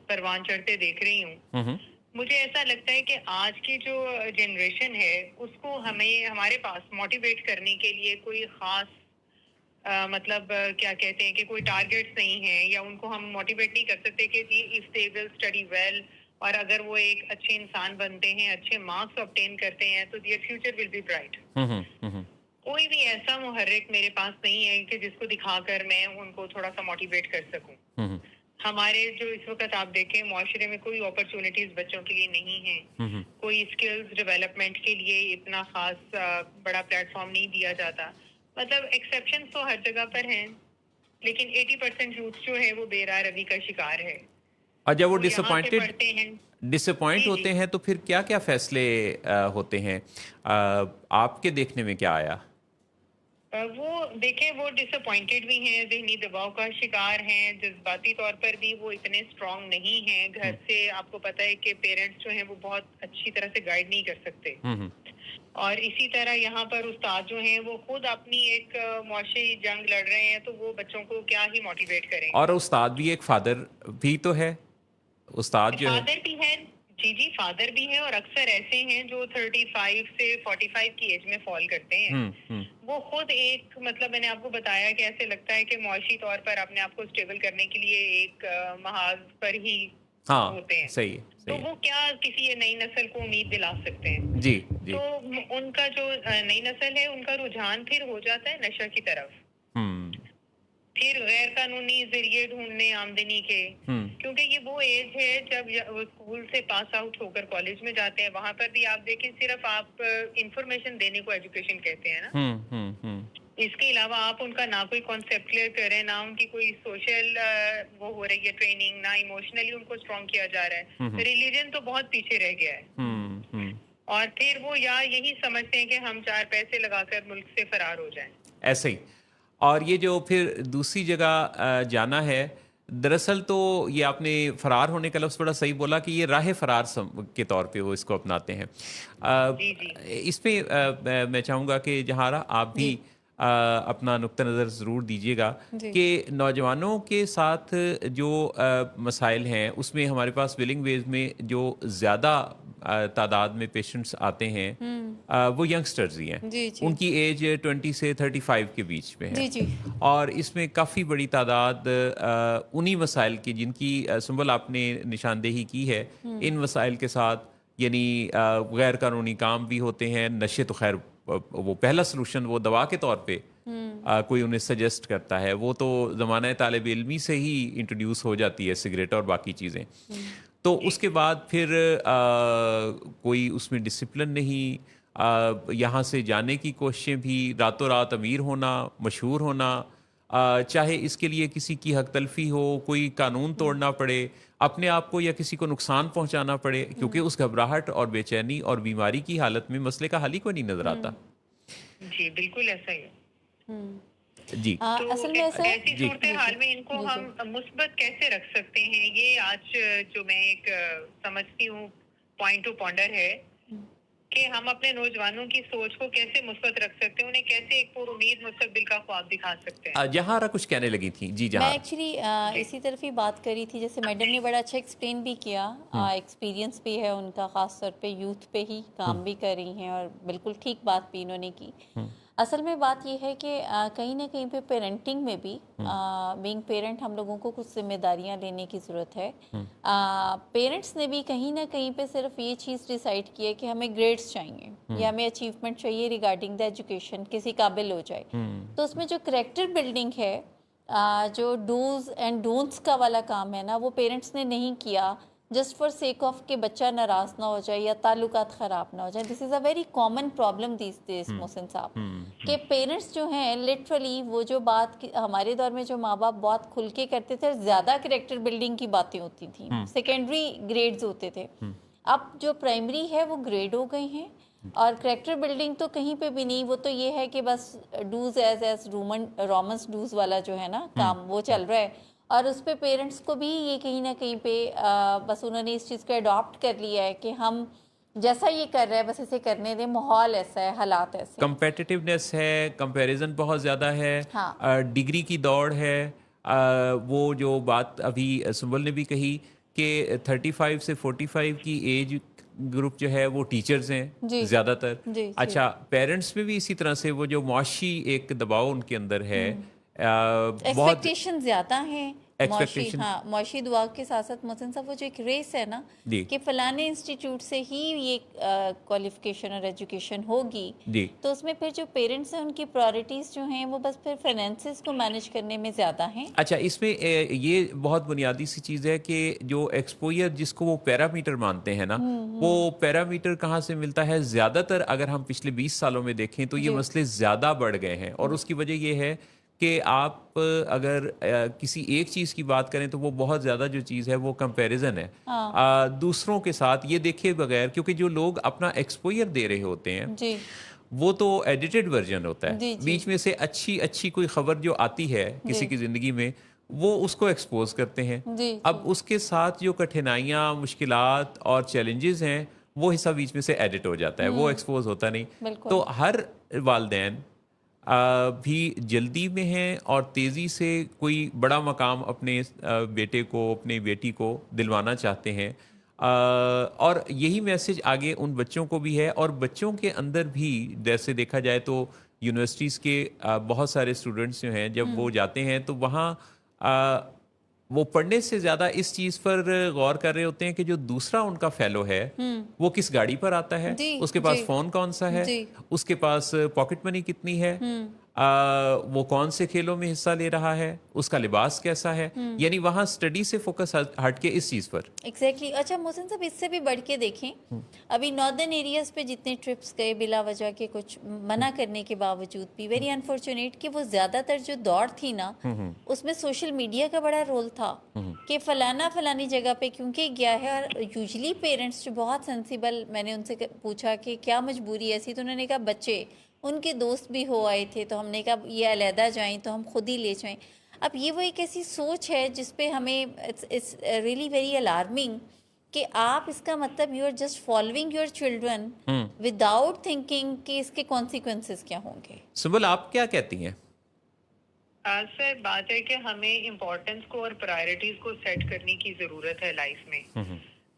Speaker 3: پروان چڑھتے دیکھ رہی ہوں. مجھے ایسا لگتا ہے کہ آج کی جو جنریشن ہے اس کو ہمارے پاس موٹیویٹ کرنے کے لیے کوئی خاص مطلب کیا کہتے ہیں کہ کوئی ٹارگیٹس نہیں ہیں، یا ان کو ہم موٹیویٹ نہیں کر سکتے کہ جی if they will study well, اور اگر وہ ایک اچھے انسان بنتے ہیں، اچھے مارکس آبٹین کرتے ہیں تو their future will be bright. کوئی بھی ایسا محرک میرے پاس نہیں ہے کہ جس کو دکھا کر میں ان کو تھوڑا سا موٹیویٹ کر سکوں. ہمارے جو اس وقت آپ دیکھیں معاشرے میں کوئی اپرچونیٹیز بچوں کے لیے نہیں ہیں، کوئی اسکلز ڈیولپمنٹ کے لیے اتنا خاص بڑا پلیٹ فارم نہیں دیا جاتا. مطلب ایکسیپشن تو ہر جگہ پر ہیں، لیکن 80% یوتھ جو ہے وہ بے راہ روی کا شکار ہے.
Speaker 1: اور جب وہ
Speaker 3: وہ یہاں سے پڑھتے ہیں،
Speaker 1: ڈسپوائنٹ
Speaker 3: جی
Speaker 1: ہوتے ہیں تو پھر کیا کیا فیصلے ہوتے ہیں؟ آپ کے دیکھنے میں کیا آیا؟
Speaker 3: وہ دیکھیں، وہ ڈس اپوائنٹڈ بھی ہیں، ذہنی دباؤ کا شکار ہیں، جذباتی طور پر بھی وہ اتنے اسٹرانگ نہیں ہیں. گھر سے آپ کو پتہ ہے کہ پیرنٹس جو ہیں وہ بہت اچھی طرح سے گائیڈ نہیں کر سکتے. اور اسی طرح یہاں پر استاد جو ہیں وہ خود اپنی ایک معاشی جنگ لڑ رہے ہیں، تو وہ بچوں کو کیا ہی موٹیویٹ کریں.
Speaker 1: اور استاد بھی ایک فادر بھی تو ہے، استاد جو ہے.
Speaker 3: فادر بھی ہے، جی فادر بھی ہے، اور اکثر ایسے ہیں جو 35 سے 45 کی ایج میں فال کرتے ہیں. وہ خود ایک مطلب میں نے آپ کو بتایا کہ ایسے لگتا ہے کہ معاشی طور پر اپنے آپ کو اسٹیبل کرنے کے لیے ایک محاذ پر ہی ہوتے ہیں.
Speaker 1: صحیح ہے.
Speaker 3: تو وہ کیا کسی نئی نسل کو امید دلا سکتے ہیں؟
Speaker 1: جی
Speaker 3: تو ان کا جو نئی نسل ہے ان کا رجحان پھر ہو جاتا ہے نشہ کی طرف، پھر غیر قانونی ذریعے ڈھونڈنے آمدنی کے. کیونکہ یہ وہ ایج ہے جب وہ اسکول سے پاس آؤٹ ہو کر کالج میں جاتے ہیں، وہاں پر بھی آپ دیکھیں صرف آپ انفارمیشن دینے کو ایجوکیشن کہتے ہیں نا. اس کے علاوہ آپ ان کا نہ کوئی کانسیپٹ کلیئر کریں، نہ ان کی کوئی سوشل وہ ہو رہی ہے ٹریننگ، نہ ایموشنلی ان کو اسٹرانگ کیا جا رہا ہے. ریلیجن تو بہت پیچھے رہ گیا ہے. اور پھر وہ یا یہی سمجھتے ہیں کہ ہم 4 پیسے لگا کر ملک سے فرار ہو جائیں.
Speaker 1: ایسے ہی. اور یہ جو پھر دوسری جگہ جانا ہے، دراصل تو یہ آپ نے فرار ہونے کا لفظ بڑا صحیح بولا کہ یہ راہ فرار کے طور پہ وہ اس کو اپناتے ہیں. اس پہ میں چاہوں گا کہ جہارا آپ بھی اپنا نقطہ نظر ضرور دیجیے گا کہ نوجوانوں کے ساتھ جو مسائل ہیں اس میں ہمارے پاس ویلنگ ویز میں جو زیادہ تعداد میں پیشنٹس آتے ہیں وہ ینگسٹرز ہی ہیں. ان کی ایج 20 سے 35 کے بیچ میں ہے. اور اس میں کافی بڑی تعداد انہی مسائل کی جن کی سنبل آپ نے نشاندہی کی ہے، ان مسائل کے ساتھ، یعنی غیر قانونی کام بھی ہوتے ہیں. نشے تو خیر وہ پہلا سلوشن وہ دوا کے طور پہ کوئی انہیں سجیسٹ کرتا ہے، وہ تو زمانہ طالب علمی سے ہی انٹروڈیوس ہو جاتی ہے سگریٹ اور باقی چیزیں. تو اس کے بعد پھر کوئی اس میں ڈسپلن نہیں، یہاں سے جانے کی کوششیں بھی، راتوں رات امیر ہونا، مشہور ہونا، چاہے اس کے لیے کسی کی حق تلفی ہو، کوئی قانون توڑنا پڑے، اپنے آپ کو یا کسی کو نقصان پہنچانا پڑے، کیونکہ اس گھبراہٹ اور بے چینی اور بیماری کی حالت میں مسئلے کا حل ہی کوئی نہیں نظر آتا.
Speaker 3: جی بالکل ایسا ہی ہے.
Speaker 1: جی
Speaker 3: تو
Speaker 2: اصل میں ایسا ہے
Speaker 3: ایسی
Speaker 1: جی
Speaker 3: صورتحال میں ان کو ہم مثبت کیسے رکھ سکتے ہیں؟ یہ آج جو میں ایک سمجھتی ہوں پوائنٹ ٹو پونڈر ہے کہ ہم اپنے نوجوانوں کی سوچ کو کیسے مثبت رکھ سکتے ہیں، انہیں کیسے ایک پر امید مستقبل کا خواب دکھا سکتے ہیں.
Speaker 1: جہاں کچھ کہنے لگی تھی. جی
Speaker 2: میں
Speaker 1: جہاں
Speaker 2: ایکچولی اسی طرف ہی بات کری تھی، جیسے میڈم نے بڑا اچھا ایکسپلین بھی کیا، ایکسپیرینس بھی ہے ان کا، خاص طور پہ یوتھ پہ ہی کام بھی کر رہی ہیں، اور بالکل ٹھیک بات بھی انہوں نے کی. اصل میں بات یہ ہے کہ کہیں نہ کہیں پہ پیرنٹنگ میں بھی بینگ پیرنٹ ہم لوگوں کو کچھ ذمہ داریاں لینے کی ضرورت ہے. پیرنٹس نے بھی کہیں نہ کہیں پہ صرف یہ چیز ڈیسائیڈ کی ہے کہ ہمیں گریڈس چاہیے یا ہمیں اچیومنٹ چاہیے ریگارڈنگ دا ایجوکیشن، کسی قابل ہو جائے. تو اس میں جو کریکٹر بلڈنگ ہے، جو ڈوز اینڈ ڈونٹس کا والا کام ہے نا، وہ پیرنٹس نے نہیں کیا جسٹ فار سیک آف کہ بچہ ناراض نہ ہو جائے یا تعلقات خراب نہ ہو جائیں. This is a very common problem these days Mohsin صاحب، کہ پیرنٹس جو ہیں لٹرلی وہ جو بات ہمارے دور میں جو ماں باپ بہت کھل کے کرتے تھے، زیادہ کریکٹر بلڈنگ کی باتیں ہوتی تھیں، سیکنڈری گریڈز ہوتے تھے. اب جو پرائمری ہے وہ گریڈ ہو گئے ہیں، اور کریکٹر بلڈنگ تو کہیں پہ بھی نہیں. وہ تو یہ ہے کہ بس ڈوز ایز رومنس ڈوز والا جو ہے نا کام، وہ چل رہا ہے. اور اس پہ پیرنٹس کو بھی یہ کہیں نہ کہیں پہ بس انہوں نے اس چیز کو اڈاپٹ کر لیا ہے کہ ہم جیسا یہ کر رہے ہیں بس اسے کرنے دیں، ماحول ایسا ہے، حالات ایسے.
Speaker 1: کمپیٹیٹیونیس ہے، کمپیریزن بہت زیادہ ہے،
Speaker 2: ہاں
Speaker 1: ڈگری کی دوڑ ہے. وہ جو بات ابھی سنبل نے بھی کہی کہ 35 سے 45 کی ایج گروپ جو ہے وہ ٹیچرز ہیں
Speaker 2: جی
Speaker 1: زیادہ تر.
Speaker 2: جی
Speaker 1: اچھا، پیرنٹس میں بھی اسی طرح سے وہ جو معاشی ایک دباؤ ان کے اندر ہے، بہت
Speaker 2: ایکسپیکٹیشن زیادہ ہیں. معاشی
Speaker 1: ایکسپیکٹیشن.
Speaker 2: معاشی دعا کے ساتھ ساتھ محسن صاحب وہ جو ایک ریس ہے نا
Speaker 1: جی
Speaker 2: کہ فلانے انسٹیٹیوٹ سے ہی یہ کوالیفیکیشن اور ایجوکیشن ہوگی،
Speaker 1: جی
Speaker 2: تو اس میں پھر جو پیرنٹس ہیں ان کی پرائرٹیز جو ہیں وہ بس پھر فائنینسز کو مینیج کرنے میں زیادہ ہیں.
Speaker 1: اچھا، اس میں یہ بہت بنیادی سی چیز ہے کہ جو ایکسپوئر جس کو وہ پیرامیٹر مانتے ہیں نا، وہ پیرامیٹر کہاں سے ملتا ہے؟ زیادہ تر اگر ہم پچھلے 20 سالوں میں دیکھیں تو یہ مسئلے زیادہ بڑھ گئے ہیں، اور اس کی وجہ یہ ہے کہ آپ اگر کسی ایک چیز کی بات کریں تو وہ بہت زیادہ جو چیز ہے وہ کمپیریزن ہے دوسروں کے ساتھ، یہ دیکھے بغیر. کیونکہ جو لوگ اپنا ایکسپوئر دے رہے ہوتے ہیں
Speaker 2: جی
Speaker 1: وہ تو ایڈیٹڈ ورژن ہوتا ہے.
Speaker 2: جی
Speaker 1: بیچ میں سے اچھی کوئی خبر جو آتی ہے کسی کی زندگی میں، وہ اس کو ایکسپوز کرتے ہیں.
Speaker 2: جی
Speaker 1: اب اس کے ساتھ جو کٹھنائیاں، مشکلات اور چیلنجز ہیں، وہ حصہ بیچ میں سے ایڈٹ ہو جاتا ہے، وہ ایکسپوز ہوتا نہیں.
Speaker 2: بالکل.
Speaker 1: تو ہر والدین بھی جلدی میں ہیں اور تیزی سے کوئی بڑا مقام اپنے بیٹے کو، اپنی بیٹی کو دلوانا چاہتے ہیں. اور یہی میسج آگے ان بچوں کو بھی ہے، اور بچوں کے اندر بھی جیسے دیکھا جائے تو یونیورسٹیز کے بہت سارے اسٹوڈنٹس جو ہیں جب وہ جاتے ہیں تو وہاں وہ پڑھنے سے زیادہ اس چیز پر غور کر رہے ہوتے ہیں کہ جو دوسرا ان کا فیلو ہے وہ کس گاڑی پر آتا ہے، اس کے پاس فون کون سا ہے، اس کے پاس پاکٹ منی کتنی ہے، وہ کون سے کھیلوں میں حصہ لے رہا ہے، اس کا لباس کیسا ہے. یعنی وہاں سٹڈی سے فوکس ہٹ کے اس چیز پر.
Speaker 2: ایگزیکٹلی. اچھا محسن صاحب، اس سے بھی بڑھ کے دیکھیں، ابھی ناردرن ایریاز پہ جتنے ٹرپس گئے بلا وجہ کے، کچھ منع کرنے کے باوجود بھی، ویری انفارچونیٹ کہ وہ زیادہ تر جو دوڑ تھی نا اس میں سوشل میڈیا کا بڑا رول تھا کہ فلانی جگہ پہ کیونکہ گیا ہے. اور یوزلی پیرنٹس جو بہت سینسیبل، میں نے ان سے پوچھا کہ کیا مجبوری ایسی، تو انہوں نے کہا بچے، ان کے دوست بھی ہو آئے تھے تو ہم نے کہا یہ علیحدہ جائیں تو ہم خود ہی لے جائیں. اب یہ وہ ایک ایسی سوچ ہے جس پہ ہمیں اٹس ریئلی ویری الارمنگ کہ آپ اس کا مطلب you are just following your children without thinking کہ اس کے کانسیکوینسز کیا ہوں گے.
Speaker 1: سنبل، آپ کیا کہتی ہیں؟
Speaker 3: سر، بات ہے کہ ہمیں امپورٹنس کو اور پرائرٹیز کو سیٹ کرنے کی ضرورت ہے لائف میں.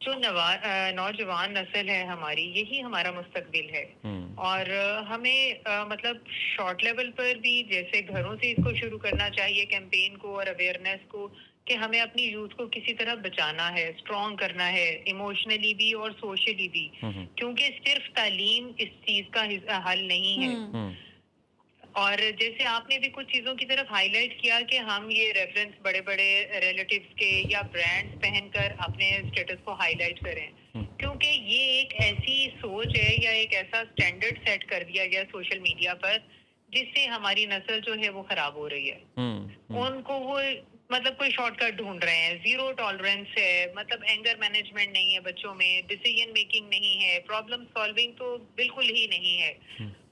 Speaker 3: جو نوجوان نسل ہے ہماری، یہی ہمارا مستقبل ہے. اور ہمیں مطلب شارٹ لیول پر بھی جیسے گھروں سے اس کو شروع کرنا چاہیے کیمپین کو اور اویئرنیس کو، کہ ہمیں اپنی یوتھ کو کسی طرح بچانا ہے، اسٹرانگ کرنا ہے، ایموشنلی بھی اور سوشلی بھی. کیونکہ صرف تعلیم اس چیز کا حل نہیں ہے. اور جیسے آپ نے بھی کچھ چیزوں کی طرف ہائی لائٹ کیا کہ ہم یہ ریفرنس بڑے بڑے ریلیٹیوز کے یا برانڈز پہن کر اپنے اسٹیٹس کو ہائی لائٹ کریں، کیونکہ یہ ایک ایسی سوچ ہے یا ایک ایسا سٹینڈرڈ سیٹ کر دیا گیا سوشل میڈیا پر جس سے ہماری نسل جو ہے وہ خراب ہو رہی ہے. ان کو وہ مطلب کوئی شارٹ کٹ ڈھونڈ رہے ہیں، زیرو ٹالرنس ہے، مطلب اینگر مینجمنٹ نہیں ہے بچوں میں، ڈیسیژن میکنگ نہیں ہے، پرابلم سالونگ تو بالکل ہی نہیں ہے.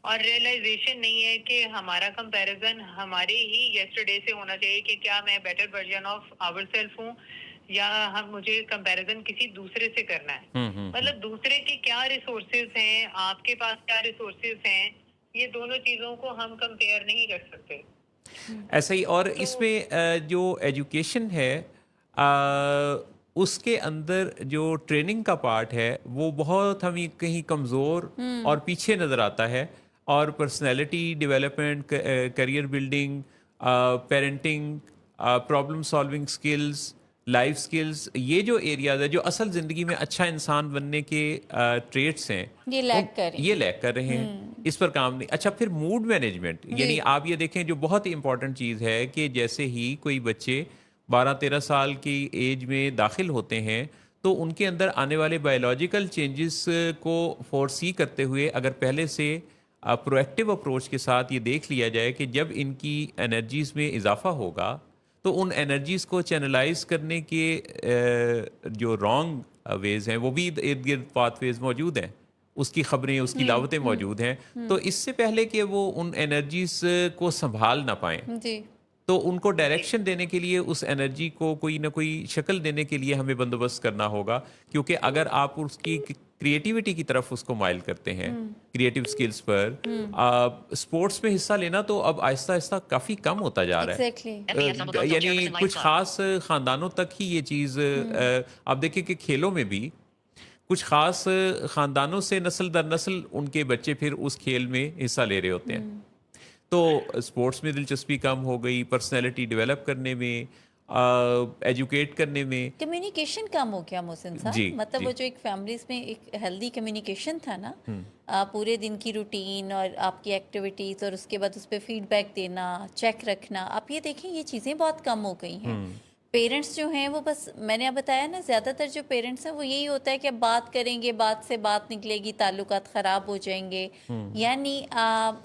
Speaker 3: اور ریئلائزیشن نہیں ہے کہ ہمارا کمپیریزن ہمارے ہی یسٹرڈے سے ہونا چاہیے کہ کیا میں better version of our self ہوں یا مجھے کمپیریزن کسی دوسرے سے کرنا ہے. مطلب دوسرے کے کیا ریسورسز ہیں, آپ کے پاس کیا ریسورسز ہیں, یہ دونوں چیزوں کو ہم کمپیئر نہیں کر سکتے.
Speaker 1: ایسا ہی. اور اس میں جو ایجوکیشن ہے اس کے اندر جو ٹریننگ کا پارٹ ہے وہ بہت ہمیں کہیں کمزور اور پیچھے نظر آتا ہے. اور personality development, career building, parenting, problem solving skills, life skills, یہ جو ایریاز ہے جو اصل زندگی میں اچھا انسان بننے کے ٹریٹس ہیں,
Speaker 2: یہ لیک کر رہے ہیں.
Speaker 1: یہ لیک کر رہے ہیں, اس پر کام نہیں. اچھا, پھر موڈ مینجمنٹ, یعنی آپ یہ دیکھیں جو بہت ہی امپورٹنٹ چیز ہے کہ جیسے ہی کوئی بچے 12-13 سال کی ایج میں داخل ہوتے ہیں تو ان کے اندر آنے والے بایولوجیکل چینجز کو فورسی کرتے ہوئے اگر پہلے سے پرو ایکٹیو اپروچ کے ساتھ یہ دیکھ لیا جائے کہ جب ان کی انرجیز میں اضافہ ہوگا تو ان انرجیز کو چینلائز کرنے کے جو رانگ ویز ہیں وہ بھی ارد گرد پاتھ ویز موجود ہیں, اس کی خبریں, اس کی دعوتیں موجود ہیں. تو اس سے پہلے کہ وہ ان انرجیز کو سنبھال نہ پائیں
Speaker 2: جی,
Speaker 1: تو ان کو ڈائریکشن دینے کے لیے اس انرجی کو کوئی نہ کوئی شکل دینے کے لیے ہمیں بندوبست کرنا ہوگا. کیونکہ اگر آپ اس کی کریٹیوٹی کی طرف اس کو مائل کرتے ہیں, کریٹیو سکلز پر, اسپورٹس میں حصہ لینا تو اب آہستہ آہستہ کافی کم ہوتا جا رہا ہے. یعنی کچھ خاص خاندانوں تک ہی یہ چیز آپ دیکھیں کہ کھیلوں میں بھی کچھ خاص خاندانوں سے نسل در نسل ان کے بچے پھر اس کھیل میں حصہ لے رہے ہوتے ہیں. تو اسپورٹس میں دلچسپی کم ہو گئی, پرسنالٹی ڈیولپ کرنے میں, ایجوکیٹ کرنے میں,
Speaker 2: کمیونیکیشن کم ہو گیا محسن صاحب.
Speaker 1: جی,
Speaker 2: مطلب
Speaker 1: جی.
Speaker 2: وہ جو ایک فیملیز میں ایک ہیلدی کمیونیکیشن تھا نا, پورے دن کی روٹین اور آپ کی ایکٹیویٹیز اور اس کے بعد اس پہ فیڈ بیک دینا, چیک رکھنا, آپ یہ دیکھیں یہ چیزیں بہت کم ہو گئی ہیں. پیرنٹس جو ہیں وہ بس, میں نے اب بتایا نا, زیادہ تر جو پیرنٹس ہیں وہ یہی ہوتا ہے کہ اب بات کریں گے, بات سے بات نکلے گی, تعلقات خراب ہو جائیں گے. یعنی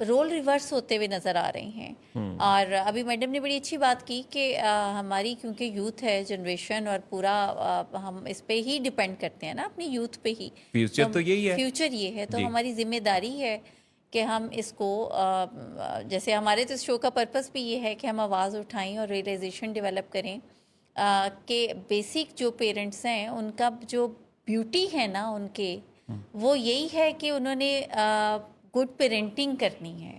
Speaker 2: رول ریورس ہوتے ہوئے نظر آ رہے ہیں. اور ابھی میڈم نے بڑی اچھی بات کی کہ ہماری کیونکہ یوتھ ہے جنریشن, اور پورا ہم اس پہ ہی ڈیپینڈ کرتے ہیں نا, اپنی یوتھ پہ ہی.
Speaker 1: فیوچر تو یہی ہے,
Speaker 2: فیوچر یہ ہے, تو ہماری ذمہ داری ہے کہ ہم اس کو, جیسے ہمارے تو اس شو کا پرپس بھی یہ ہے کہ ہم آواز اٹھائیں اور ریئلائزیشن ڈیولپ کریں کہ بیسک جو پیرنٹس ہیں ان کا جو بیوٹی ہے نا ان کے, وہ یہی ہے کہ انہوں نے گڈ پیرنٹنگ کرنی ہے.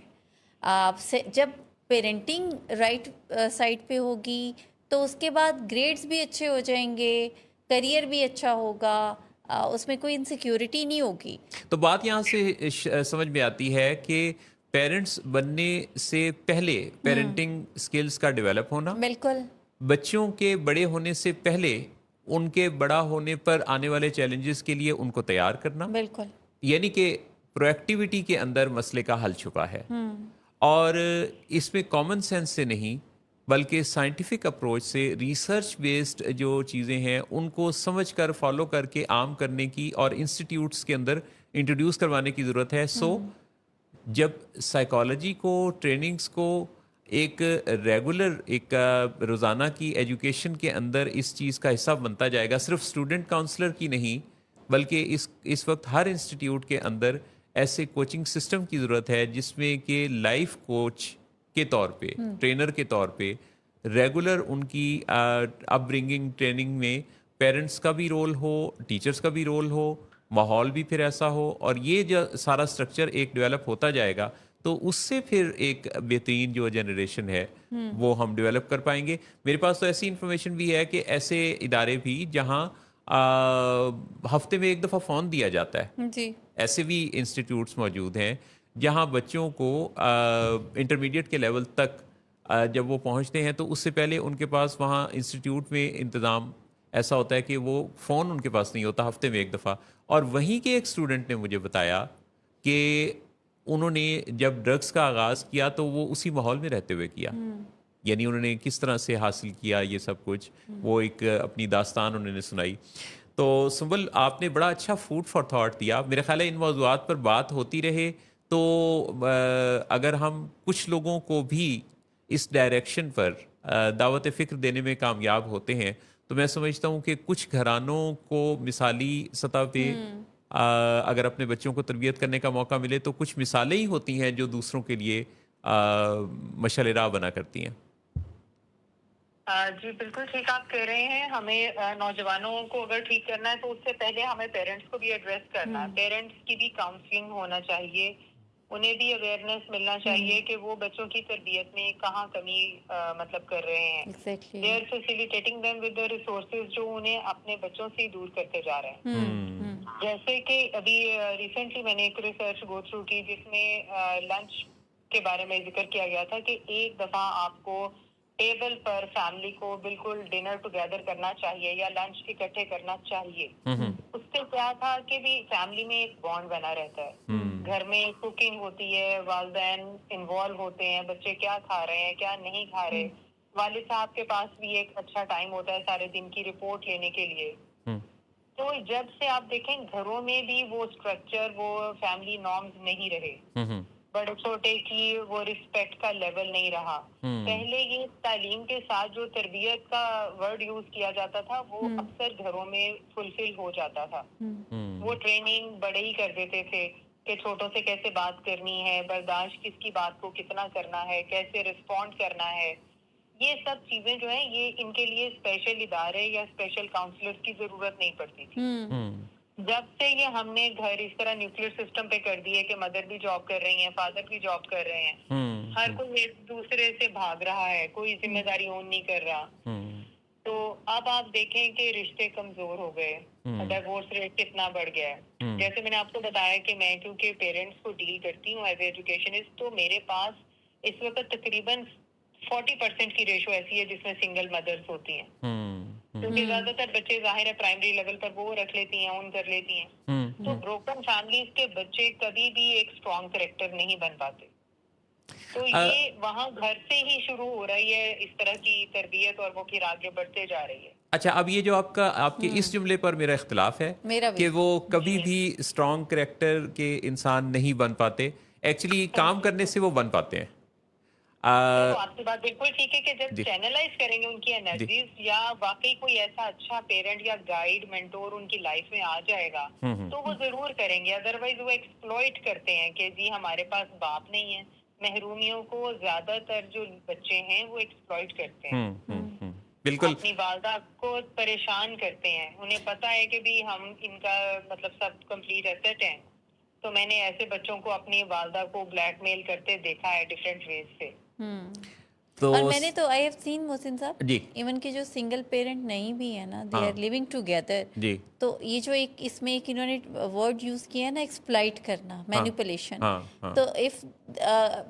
Speaker 2: جب پیرنٹنگ رائٹ سائڈ پہ ہوگی تو اس کے بعد گریڈز بھی اچھے ہو جائیں گے, کریئر بھی اچھا ہوگا, اس میں کوئی انسیکیورٹی نہیں ہوگی.
Speaker 1: تو بات یہاں سے سمجھ میں آتی ہے کہ پیرنٹس بننے سے پہلے پیرنٹنگ سکلز کا ڈیولپ ہونا,
Speaker 2: بالکل,
Speaker 1: بچوں کے بڑے ہونے سے پہلے ان کے بڑا ہونے پر آنے والے چیلنجز کے لیے ان کو تیار کرنا,
Speaker 2: بالکل,
Speaker 1: یعنی کہ پرو ایکٹیویٹی کے اندر مسئلے کا حل چھپا ہے. اور اس میں کامن سینس سے نہیں بلکہ سائنٹیفک اپروچ سے, ریسرچ بیسڈ جو چیزیں ہیں ان کو سمجھ کر فالو کر کے عام کرنے کی اور انسٹیٹیوٹس کے اندر انٹروڈیوس کروانے کی ضرورت ہے. سو جب سائیکالوجی کو, ٹریننگز کو ایک ریگولر, ایک روزانہ کی ایجوکیشن کے اندر اس چیز کا حصہ بنتا جائے گا, صرف اسٹوڈنٹ کاؤنسلر کی نہیں بلکہ اس وقت ہر انسٹیٹیوٹ کے اندر ایسے کوچنگ سسٹم کی ضرورت ہے جس میں کہ لائف کوچ کے طور پہ, ٹرینر کے طور پہ ریگولر ان کی اپ برنگنگ ٹریننگ میں پیرنٹس کا بھی رول ہو, ٹیچرز کا بھی رول ہو, ماحول بھی پھر ایسا ہو, اور یہ جو سارا سٹرکچر ایک ڈیولپ ہوتا جائے گا تو اس سے پھر ایک بہترین جو جنریشن ہے وہ ہم ڈیولپ کر پائیں گے. میرے پاس تو ایسی انفارمیشن بھی ہے کہ ایسے ادارے بھی جہاں ہفتے میں ایک دفعہ فون دیا جاتا ہے,
Speaker 2: جی,
Speaker 1: ایسے بھی انسٹیٹیوٹس موجود ہیں جہاں بچوں کو انٹرمیڈیٹ کے لیول تک جب وہ پہنچتے ہیں تو اس سے پہلے ان کے پاس وہاں انسٹیٹیوٹ میں انتظام ایسا ہوتا ہے کہ وہ فون ان کے پاس نہیں ہوتا, ہفتے میں ایک دفعہ. اور وہیں کے ایک اسٹوڈنٹ نے مجھے بتایا کہ انہوں نے جب ڈرگس کا آغاز کیا تو وہ اسی ماحول میں رہتے ہوئے کیا, یعنی انہوں نے کس طرح سے حاصل کیا یہ سب کچھ, وہ ایک اپنی داستان انہوں نے سنائی. تو سنبل, آپ نے بڑا اچھا فوڈ فار تھاٹ دیا. میرا خیال ہے ان موضوعات پر بات ہوتی رہے تو اگر ہم کچھ لوگوں کو بھی اس ڈائریکشن پر دعوت فکر دینے میں کامیاب ہوتے ہیں تو میں سمجھتا ہوں کہ کچھ گھرانوں کو مثالی سطح پہ اگر اپنے بچوں کو تربیت کرنے کا موقع ملے تو کچھ مثالیں ہی ہوتی ہیں جو دوسروں کے لیے مشعل راہ بنا کرتی ہیں.
Speaker 3: جی بالکل ٹھیک آپ کہہ رہے ہیں. ہمیں نوجوانوں کو اگر ٹھیک کرنا ہے تو اس سے پہلے ہمیں پیرنٹس کو بھی ایڈریس کرنا ہے. پیرنٹس کی بھی کاؤنسلنگ ہونا چاہیے, انہیں بھی اویئرنیس ملنا چاہیے کہ وہ بچوں کی تربیت میں کہاں کمی مطلب کر رہے ہیں. They are facilitating them with the resources جو انہیں اپنے بچوں سے دور کرتے جا رہے ہیں. جیسے کہ ابھی ریسنٹلی میں نے ایک ریسرچ گو تھرو کی جس میں لنچ کے بارے میں ذکر کیا گیا تھا کہ ایک دفعہ آپ کو ٹیبل پر فیملی کو بالکل ڈنر ٹوگیدر کرنا چاہیے یا لنچ اکٹھے کرنا چاہیے. اس سے کیا تھا کہ بھی فیملی میں ایک بانڈ بنا رہتا ہے. گھر میں کوکنگ ہوتی ہے, والدین انوالو ہوتے ہیں, بچے کیا کھا رہے ہیں کیا نہیں کھا رہے. والد صاحب کے پاس بھی ایک اچھا ٹائم ہوتا ہے سارے دن کی رپورٹ لینے کے لیے. تو جب سے آپ دیکھیں گھروں میں بھی وہ اسٹرکچر, وہ فیملی نارمز نہیں رہے. بڑے چھوٹے کی وہ رسپیکٹ کا لیول نہیں رہا. پہلے یہ تعلیم کے ساتھ جو تربیت کا ورڈ یوز کیا جاتا تھا وہ اکثر گھروں میں فلفل ہو جاتا تھا. وہ ٹریننگ بڑے ہی کر دیتے تھے کہ چھوٹوں سے کیسے بات کرنی ہے, برداشت کس کی بات کو کتنا کرنا ہے, کیسے رسپونڈ کرنا ہے. یہ سب چیزیں جو ہیں یہ ان کے لیے اسپیشل ادارے یا اسپیشل کاؤنسلر کی ضرورت نہیں پڑتی تھی. جب سے یہ ہم نے گھر اس طرح نیوکلیر سسٹم پہ کر دی ہے کہ مدر بھی جاب کر رہی ہیں, فادر بھی جاب کر رہے ہیں, ہر کوئی ایک دوسرے سے بھاگ رہا ہے, کوئی ذمہ داری اون نہیں کر رہا. تو اب آپ دیکھیں کہ رشتے کمزور ہو گئے, ڈائیورس ریٹ کتنا بڑھ گیا ہے. جیسے میں نے آپ کو بتایا کہ میں کیونکہ پیرنٹس کو ڈیل کرتی ہوں ایز اے ایجوکیشنسٹ, تو میرے پاس اس وقت تقریباً 40% کی ریشو ایسی ہے جس میں سنگل مدرس ہوتی ہیں. کیونکہ زیادہ تر بچے ظاہر ہے پرائمری لیول پر وہ رکھ لیتی ہیں, اون کر لیتی ہیں. تو بروکن فیملیز کے بچے کبھی بھی ایک اسٹرانگ کریکٹر نہیں بن پاتے. تو یہ وہاں گھر سے ہی شروع ہو رہی ہے اس طرح کی تربیت, اور وہ پھر آگے بڑھتے جا رہی ہے.
Speaker 1: اچھا, اب یہ جو آپ کے اس جملے پر میرا اختلاف ہے کہ وہ کبھی بھی اسٹرانگ کریکٹر کے انسان نہیں بن پاتے. ایکچولی کام کرنے سے وہ بن پاتے ہیں.
Speaker 3: آپ کی بات بالکل ٹھیک ہے کہ جب چینلائز کریں گے ان کی انرجیز, یا واقعی کوئی ایسا اچھا پیرنٹ یا گائیڈ مینٹور ان کی لائف میں آ جائے گا تو وہ ضرور کریں گے. ادروائز وہ ایکسپلوئٹ کرتے ہیں کہ جی ہمارے پاس باپ نہیں ہے. محرومیوں کو زیادہ تر جو بچے ہیں وہ ایکسپلوئٹ کرتے ہیں,
Speaker 1: بالکل
Speaker 3: اپنی والدہ کو پریشان کرتے ہیں. انہیں پتا ہے کہ بھی ہم ان کا مطلب سب کمپلیٹ ایسٹ ہیں. تو میں نے ایسے بچوں کو اپنی والدہ کو بلیک میل کرتے دیکھا ہے ڈفرینٹ ویز سے.
Speaker 2: اور میں نے تو آئی ہیو سین محسن صاحب ایون کہ جو سنگل پیرنٹ نہیں بھی ہے نا, دے آر لیونگ ٹوگیدر. تو یہ جو ایک اس میں ایک انہوں نے ورڈ یوز کیا ہے نا, ایکسپلائٹ کرنا, مینیپولیشن. تو اف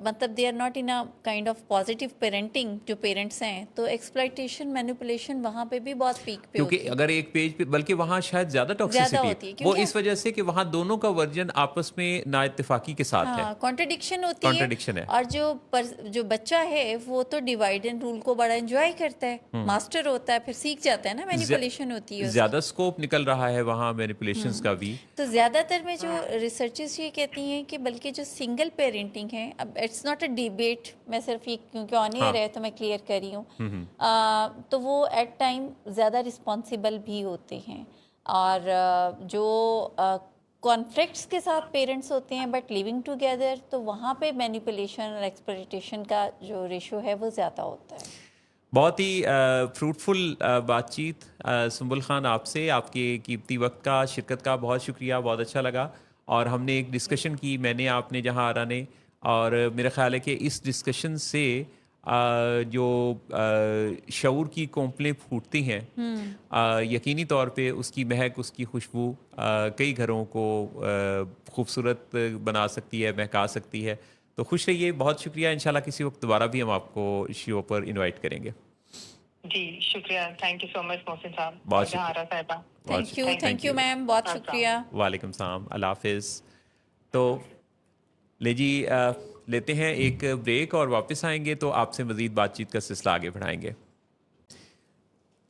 Speaker 2: مطلب they are not in kind of positive parenting جو پیرنٹس ہیں, تو ایکسپلائٹیشن مینیپولیشن وہاں پہ بھی بہت پیک پہ ہوتی ہے.
Speaker 1: کیونکہ اگر ایک پیج پہ, بلکہ وہاں شاید زیادہ ٹاکسیسٹی وہ اس وجہ سے کہ وہاں دونوں کا ورژن آپس میں نا اتفاقی کے ساتھ ہے,
Speaker 2: کانٹرڈکشن ہوتی ہے. اور جو بچہ ہے وہ تو ڈیوائڈ اینڈ رول کو بڑا انجوائے کرتا ہے, ماسٹر ہوتا ہے, پھر سیکھ جاتا ہے نا. مینیپولیشن ہوتی ہے,
Speaker 1: زیادہ اسکوپ نکل رہا ہے وہاں مینیپولیشنز کا بھی.
Speaker 2: تو زیادہ تر میں جو ریسرچز یہ کہتی ہیں کہ بلکہ جو سنگل پیرنٹنگ ہے, اب اٹس ناٹ اے ڈیبیٹ, میں صرف یہ کیونکہ آن ایئر ہے تو میں کلیئر کر رہی ہوں, تو وہ ایٹ ٹائم زیادہ رسپانسیبل بھی ہوتے ہیں. اور جو کانفلکٹس کے ساتھ پیرنٹس ہوتے ہیں بٹ لیونگ ٹوگیدر, تو وہاں پہ مینیپولیشن اور ایکسپلائٹیشن کا جو ریشو ہے وہ زیادہ ہوتا ہے.
Speaker 1: بہت ہی فروٹفل بات چیت سنبل خان آپ سے, آپ کے قیمتی وقت کا, شرکت کا بہت شکریہ, بہت اچھا لگا. اور ہم نے ایک ڈسکشن کی, میں نے, آپ نے, جہاں آرا نے, اور میرا خیال ہے کہ اس ڈسکشن سے جو شعور کی کونپلیں پھوٹتی ہیں, یقینی طور پہ اس کی مہک, اس کی خوشبو کئی گھروں کو خوبصورت بنا سکتی ہے, مہکا سکتی ہے. تو خوش رہیے, بہت شکریہ. انشاءاللہ کسی وقت دوبارہ بھی ہم آپ کو شو پر انوائٹ کریں گے.
Speaker 3: جی شکریہ, تھینک یو سو مچ محسن صاحب.
Speaker 1: بہت شکریہ.
Speaker 2: تھینک یو میم, بہت شکریہ.
Speaker 1: وعلیکم السلام, اللہ حافظ. تو لے جی لیتے ہیں ایک بریک, اور واپس آئیں گے تو آپ سے مزید بات چیت کا سلسلہ آگے بڑھائیں گے.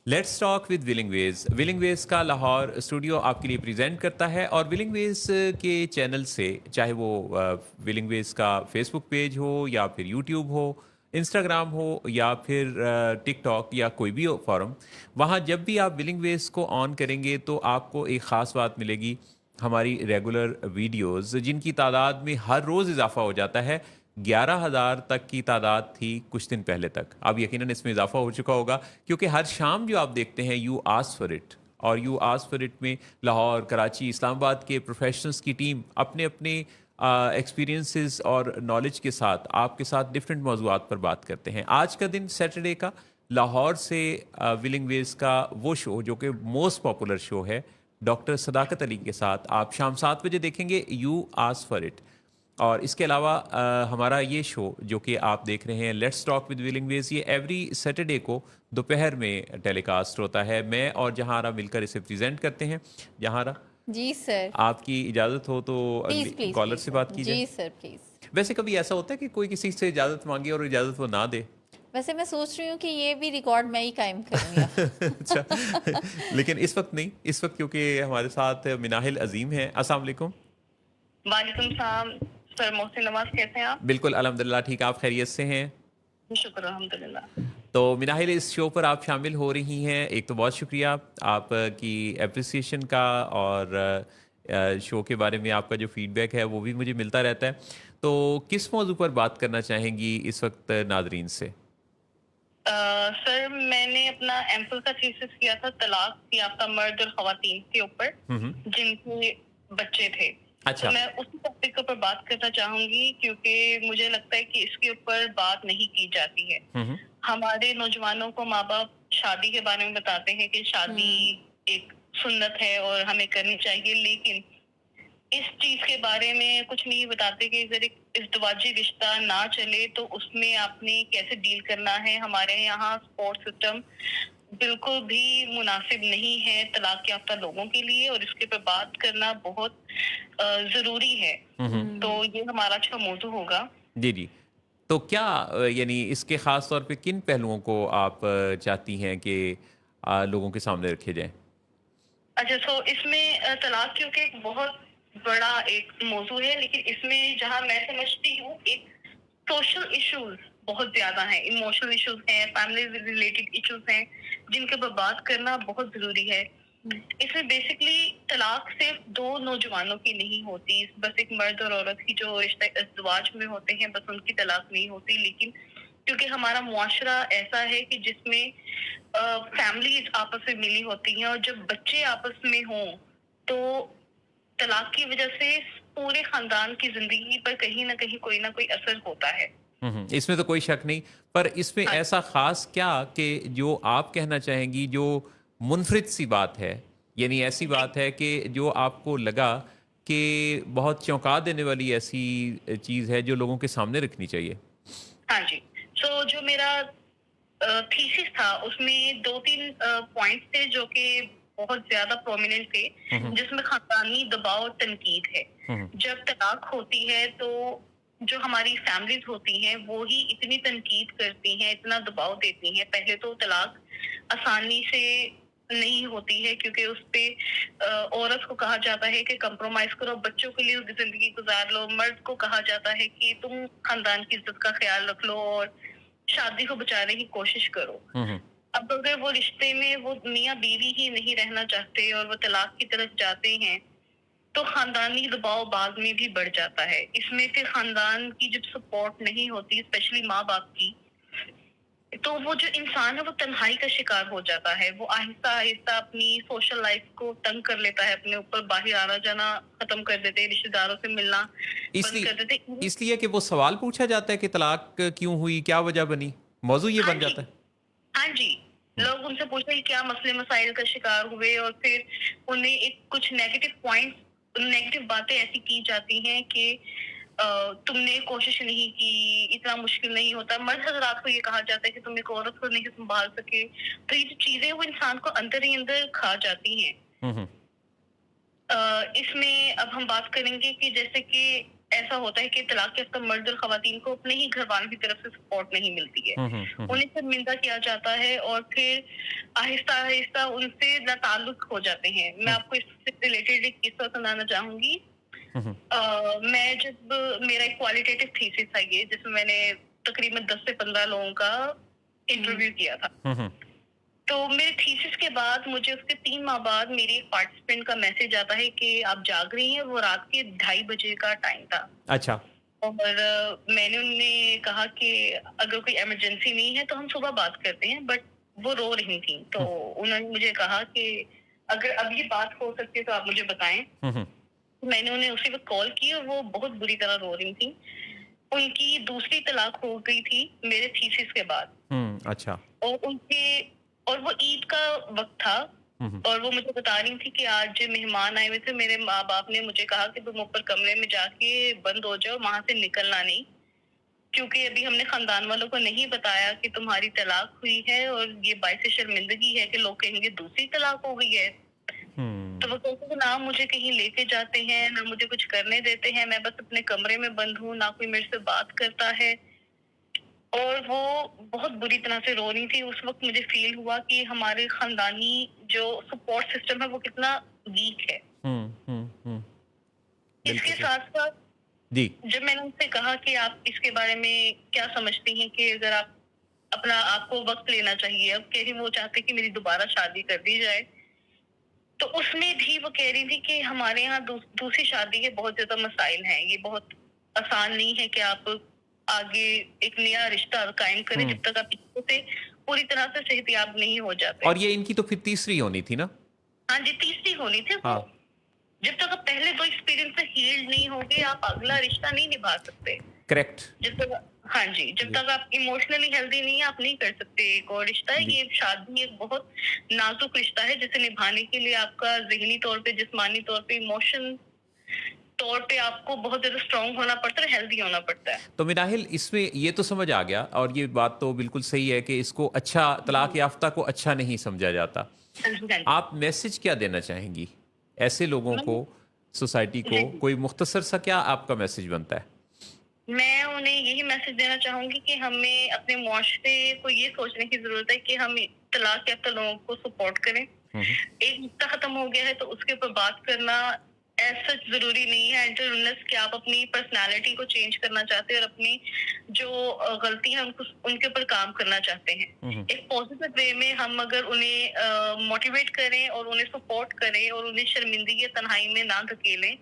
Speaker 1: Let's talk with Willing Ways. Willing Ways کا لاہور اسٹوڈیو آپ کے لیے پریزنٹ کرتا ہے, اور ولنگ ویز کے چینل سے, چاہے وہ ولنگ ویز کا فیس بک پیج ہو, یا پھر یوٹیوب ہو, انسٹاگرام ہو, یا پھر ٹک ٹاک, یا کوئی بھی فورم, وہاں جب بھی آپ ولنگ ویز کو آن کریں گے تو آپ کو ایک خاص بات ملے گی ہماری ریگولر ویڈیوز جن کی تعداد میں ہر روز اضافہ ہو جاتا ہے. 11,000 تک کی تعداد تھی کچھ دن پہلے تک. اب یقیناً اس میں اضافہ ہو چکا ہوگا کیونکہ ہر شام جو آپ دیکھتے ہیں یو آس فار اٹ، اور یو آس فار اٹ میں لاہور، کراچی، اسلام آباد کے پروفیشنلز کی ٹیم اپنے اپنے ایکسپیرینسز اور نالج کے ساتھ آپ کے ساتھ ڈفرینٹ موضوعات پر بات کرتے ہیں. آج کا دن سیٹرڈے کا لاہور سے ولنگ ویز کا وہ شو جو کہ موسٹ پاپولر شو ہے، ڈاکٹر صداقت علی کے ساتھ آپ شام 7 بجے دیکھیں گے، یو آس فار اٹ. اور اس کے علاوہ ہمارا یہ شو جو کہ آپ دیکھ رہے ہیں لیٹس ٹاک ود ولنگ ویز، یہ ایوری سیٹرڈے کو دوپہر میں ٹیلی کاسٹ ہوتا ہے. میں اور جہاں مل کر اسے پریزنٹ کرتے ہیں. جہاں
Speaker 2: جی سر،
Speaker 1: آپ کی اجازت ہو تو
Speaker 2: پلیز پلیز
Speaker 1: کالر سے بات کی جائے.
Speaker 2: جی سر پلیز.
Speaker 1: ویسے کبھی ایسا ہوتا ہے کہ کوئی کسی سے اجازت مانگے اور اجازت وہ نہ دے؟
Speaker 2: ویسے میں سوچ رہی ہوں کہ یہ بھی ریکارڈ میں ہی قائم کروں گا.
Speaker 1: اچھا، لیکن اس وقت نہیں، اس وقت کیونکہ ہمارے ساتھ مناہل عظیم ہیں. السلام علیکم.
Speaker 3: وعلیکم السلام سر محسن نواز، کیسے ہیں آپ؟
Speaker 1: بالکل الحمدللہ ٹھیک. آپ خیریت سے ہیں؟
Speaker 3: شکر الحمدللہ.
Speaker 1: تو مناہل، اس شو پر آپ شامل ہو رہی ہیں، ایک تو بہت شکریہ آپ کی اپریسیشن کا، اور شو کے بارے میں آپ کا جو فیڈ بیک ہے وہ بھی مجھے ملتا رہتا ہے. تو کس موضوع پر بات کرنا چاہیں گی اس وقت ناظرین سے؟
Speaker 3: سر میں نے اپنا ایم فل کا تھیسس کیا تھا طلاق یافتہ مرد اور خواتین کے اوپر جن کے بچے تھے.
Speaker 1: اچھا.
Speaker 3: تو میں اسی ٹاپک کے اوپر بات کرنا چاہوں گی کیونکہ مجھے لگتا ہے کہ اس کے اوپر بات نہیں کی جاتی ہے. ہمارے نوجوانوں کو ماں باپ شادی کے بارے میں بتاتے ہیں کہ شادی ایک سنت ہے اور ہمیں کرنی چاہیے، لیکن اس چیز کے بارے میں کچھ نہیں بتاتے کہ اگر ایک ازدواجی رشتہ نہ چلے تو اس میں آپ نے کیسے ڈیل کرنا ہے. ہمارے یہاں سپورٹ سسٹم بالکل بھی مناسب نہیں ہے طلاق یافتہ لوگوں کے لیے، اور اس کے پر بات کرنا بہت ضروری ہے. تو یہ ہمارا اچھا موضوع ہوگا.
Speaker 1: جی جی. تو کیا یعنی اس کے خاص طور پہ کن پہلوؤں کو آپ چاہتی ہیں کہ لوگوں کے سامنے رکھے جائیں؟
Speaker 3: اچھا، سو اس میں طلاق کیونکہ ایک بہت بڑا ایک موضوع ہے، لیکن اس میں جہاں میں سمجھتی ہوں ایک سوشل ایشوز بہت زیادہ ہیں، ایموشنل ایشوز ہیں، فیملی ریلیٹڈ ایشوز ہیں جن کے اوپر بات کرنا بہت ضروری ہے. اس میں بیسکلی طلاق صرف دو نوجوانوں کی نہیں ہوتی، بس ایک مرد اور عورت کی جو رشتہ ازدواج میں ہوتے ہیں بس ان کی طلاق نہیں ہوتی. لیکن کیونکہ ہمارا معاشرہ ایسا ہے کہ جس میں فیملیز آپس میں ملی ہوتی ہیں، اور جب بچے آپس میں ہوں تو طلاق کی وجہ سے پورے خاندان کی زندگی پر کہیں نہ کہیں کوئی نہ کوئی اثر ہوتا ہے.
Speaker 1: اس میں تو کوئی شک نہیں، پر اس میں ایسا خاص کیا کہ جو آپ کہنا چاہیں گی جو منفرد سی بات ہے، یعنی ایسی بات ہے کہ جو آپ کو لگا کہ بہت چونکا دینے والی ایسی چیز ہے جو لوگوں کے سامنے رکھنی چاہیے؟
Speaker 3: ہاں جی. سو جو میرا تھیسس تھا اس میں 2-3 پوائنٹس تھے جو کہ بہت زیادہ پرومیننٹ تھے، جس میں خاندانی دباؤ اور تنقید ہے. جب طلاق ہوتی ہے تو جو ہماری فیملیز ہوتی ہیں وہی اتنی تنقید کرتی ہیں، اتنا دباؤ دیتی ہیں. پہلے تو طلاق آسانی سے نہیں ہوتی ہے کیونکہ اس پہ عورت کو کہا جاتا ہے کہ کمپرومائز کرو، بچوں کے لیے زندگی گزار لو. مرد کو کہا جاتا ہے کہ تم خاندان کی عزت کا خیال رکھ لو اور شادی کو بچانے کی کوشش کرو. اب اگر وہ رشتے میں وہ میاں بیوی ہی نہیں رہنا چاہتے اور وہ طلاق کی طرف جاتے ہیں تو خاندانی دباؤ بعد میں بھی بڑھ جاتا ہے. اس میں پھر خاندان کی جب سپورٹ نہیں ہوتی، اسپیشلی ماں باپ کی، تو وہ جو انسان ہے وہ تنہائی کا شکار ہو جاتا ہے. وہ آہستہ آہستہ اپنی سوشل لائف کو تنگ کر لیتا ہے، اپنے اوپر باہر آنا جانا ختم کر دیتے، رشتے داروں سے ملنا بند کر دیتے.
Speaker 1: اس لیے کہ وہ سوال پوچھا جاتا ہے کہ طلاق کیوں ہوئی، کیا وجہ بنی، موضوع یہ بن جاتا ہے.
Speaker 3: ہاں جی، لوگ ان سے پوچھتے ہیں کیا مسئلے مسائل کا شکار ہوئے، اور پھر انہیں ایک کچھ نیگیٹو باتیں ایسی کی جاتی ہیں کہ تم نے کوشش نہیں کی، اتنا مشکل نہیں ہوتا. مرد حضرات کو یہ کہا جاتا ہے کہ تم ایک عورت کو نہیں سنبھال سکے. تو یہ جو چیزیں وہ انسان کو اندر ہی اندر کھا جاتی ہیں. اس میں اب ہم بات کریں گے کہ جیسے کہ ایسا ہوتا ہے کہ طلاق یافتہ مرد اور خواتین کو اپنے ہی گھر والوں کی طرف سے سپورٹ نہیں ملتی ہے. انہیں شرمندہ کیا جاتا ہے اور پھر آہستہ آہستہ ان سے ناتعلق ہو جاتے ہیں. میں آپ کو اس سے ریلیٹڈ ایک قصہ سنانا چاہوں گی. میں جب میرا ایک کوالٹیٹیو تھیسس تھا یہ، جس میں میں نے تقریباً 10 سے 15 لوگوں کا انٹرویو کیا تھا. تو میرے تھیسس کے بعد مجھے اس کے 3 ماہ بعد میری ایک پارٹیسپینٹ کا میسج آتا ہے کہ آپ جاگ رہی ہیں. وہ رات کے 2:30 بجے کا ٹائم تھا.
Speaker 1: اچھا.
Speaker 3: اور میں نے انہیں کہا کہ اگر کوئی ایمرجنسی نہیں ہے تو ہم صبح بات کرتے ہیں. بٹ وہ رو رہی تھیں. تو انہوں نے مجھے کہا کہ اگر اب یہ بات ہو سکتی ہے تو آپ مجھے بتائیں. میں نے انہیں اسی وقت کال کی اور وہ بہت بری طرح رو رہی تھیں. ان کی دوسری طلاق ہو گئی تھی میرے تھیسس کے بعد.
Speaker 1: اچھا.
Speaker 3: اور وہ عید کا وقت تھا. اور وہ مجھے بتا رہی تھی کہ آج مہمان آئے ہوئے تھے. میرے ماں باپ نے مجھے کہا کہ تم اوپر کمرے میں جا کے بند ہو جاؤ, وہاں سے نکلنا نہیں, کیونکہ ابھی ہم نے خاندان والوں کو نہیں بتایا کہ تمہاری طلاق ہوئی ہے, اور یہ باعث شرمندگی ہے کہ لوگ کہیں گے دوسری طلاق ہو گئی ہے. تو وہ کہتے ہیں نہ مجھے کہیں لے کے جاتے ہیں, نہ مجھے کچھ کرنے دیتے ہیں, میں بس اپنے کمرے میں بند ہوں, نہ کوئی میرے سے بات کرتا ہے. اور وہ بہت بری طرح سے رو رہی تھی. اس وقت مجھے فیل ہوا کہ ہمارے خاندانی جو سپورٹ سسٹم ہے وہ کتنا ویک ہے. اس کے ساتھ ساتھ
Speaker 1: جی,
Speaker 3: جب میں نے ان سے کہا کہ آپ اس کے بارے میں کیا سمجھتی ہیں کہ اگر آپ کو وقت لینا چاہیے, اب کہہ رہی وہ چاہتے کہ میری دوبارہ شادی کر دی جائے. تو اس میں بھی وہ کہہ رہی تھی کہ ہمارے یہاں دوسری شادی کے بہت زیادہ مسائل ہیں. یہ بہت آسان نہیں ہے کہ آپ آگے ایک نیا رشتہ قائم کریں جب تک آپ سے پوری طرح سے صحتیاب نہیں ہو جاتے.
Speaker 1: اور یہ ان کی تو پھر تیسری ہونی تھی نا؟
Speaker 3: ہاں جی, تیسری ہونی تھی. وہ جب تک آپ پہلے 2 ایکسپیرینس سے ہیلڈ نہیں ہوگے آپ اگلا رشتہ نہیں نبھا سکتے.
Speaker 1: کریکٹ.
Speaker 3: ہاں جی, جب تک آپ ایموشنلی ہیلدی نہیں آپ نہیں کر سکتے ایک اور رشتہ. یہ شادی ایک بہت نازک رشتہ ہے جسے نبھانے کے لیے آپ کا ذہنی طور پہ, جسمانی طور پہ, ایموشن طور پہ آپ کو بہت زیادہ اسٹرانگ ہونا پڑتا ہے, ہیلدی ہونا پڑتا ہے.
Speaker 1: تو مناہل اس میں یہ تو سمجھ آ گیا, اور یہ بات تو بالکل صحیح ہے کہ اس کو اچھا, طلاق یافتہ کو اچھا نہیں سمجھا جاتا. آپ میسج کیا دینا چاہیں گی ایسے لوگوں کو, سوسائٹی کو؟ کوئی مختصر سا کیا آپ کا میسج بنتا ہے؟
Speaker 3: میں انہیں یہی میسج دینا چاہوں گی کہ ہمیں اپنے معاشرے کو یہ سوچنے کی ضرورت ہے کہ ہم طلاق یافتہ لوگوں کو سپورٹ کریں. ایک رشتہ ختم ہو گیا ہے تو اس کے اوپر بات کرنا ایسا ضروری نہیں ہے, انٹرنس کہ آپ اپنی پرسنالٹی کو چینج کرنا چاہتے ہیں اور اپنی جو غلطی ہیں ان کے اوپر کام کرنا چاہتے ہیں. ایک پازیٹیو وے میں ہم اگر انہیں موٹیویٹ کریں اور انہیں سپورٹ کریں اور انہیں شرمندگی یا تنہائی میں نہ دھکیلیں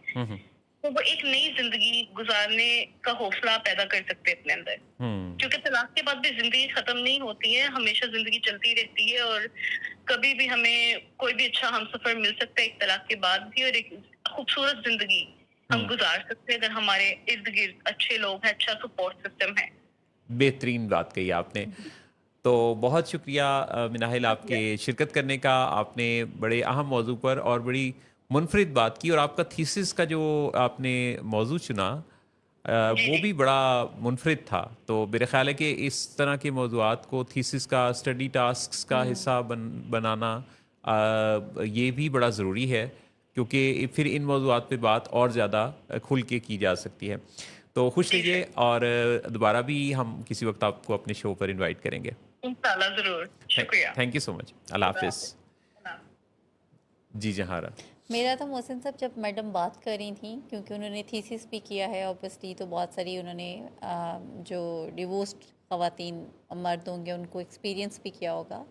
Speaker 3: تو وہ ایک نئی زندگی گزارنے کا حوصلہ پیدا کر سکتے اپنے اندر. کیونکہ طلاق کے بعد بھی زندگی ختم نہیں ہوتی ہے, ہمیشہ زندگی چلتی رہتی ہے, اور کبھی بھی ہمیں کوئی بھی اچھا ہم سفر مل سکتا ہے ایک طلاق کے بعد بھی, اور ایک خوبصورت زندگی ہم گزار سکتے ہیں اگر ہمارے ارد گرد اچھے لوگ ہیں, اچھا سپورٹ سسٹم ہے.
Speaker 1: بہترین بات کہی آپ نے. تو بہت شکریہ مناہل آپ کے شرکت کرنے کا. آپ نے بڑے اہم موضوع پر اور بڑی منفرد بات کی, اور آپ کا تھیسس کا جو آپ نے موضوع چنا وہ بھی بڑا منفرد تھا. تو میرے خیال ہے کہ اس طرح کے موضوعات کو تھیسس کا اسٹڈی ٹاسکس کا حصہ بنانا یہ بھی بڑا ضروری ہے, کیونکہ پھر ان موضوعات پہ بات اور زیادہ کھل کے کی جا سکتی ہے. تو خوش رہیے, اور دوبارہ بھی ہم کسی وقت آپ کو اپنے شو پر انوائٹ کریں گے.
Speaker 3: انشاءاللہ ضرور. شکریہ.
Speaker 1: تھینک یو سو مچ. اللہ حافظ. جی جہارا.
Speaker 2: میرا تو محسن صاحب جب میڈم بات کر رہی تھیں, کیونکہ انہوں نے تھیسس بھی کیا ہے اوبیسلی, تو بہت ساری انہوں نے جو ڈیورسڈ خواتین مرد ہوں گے ان کو ایکسپیرینس بھی کیا ہوگا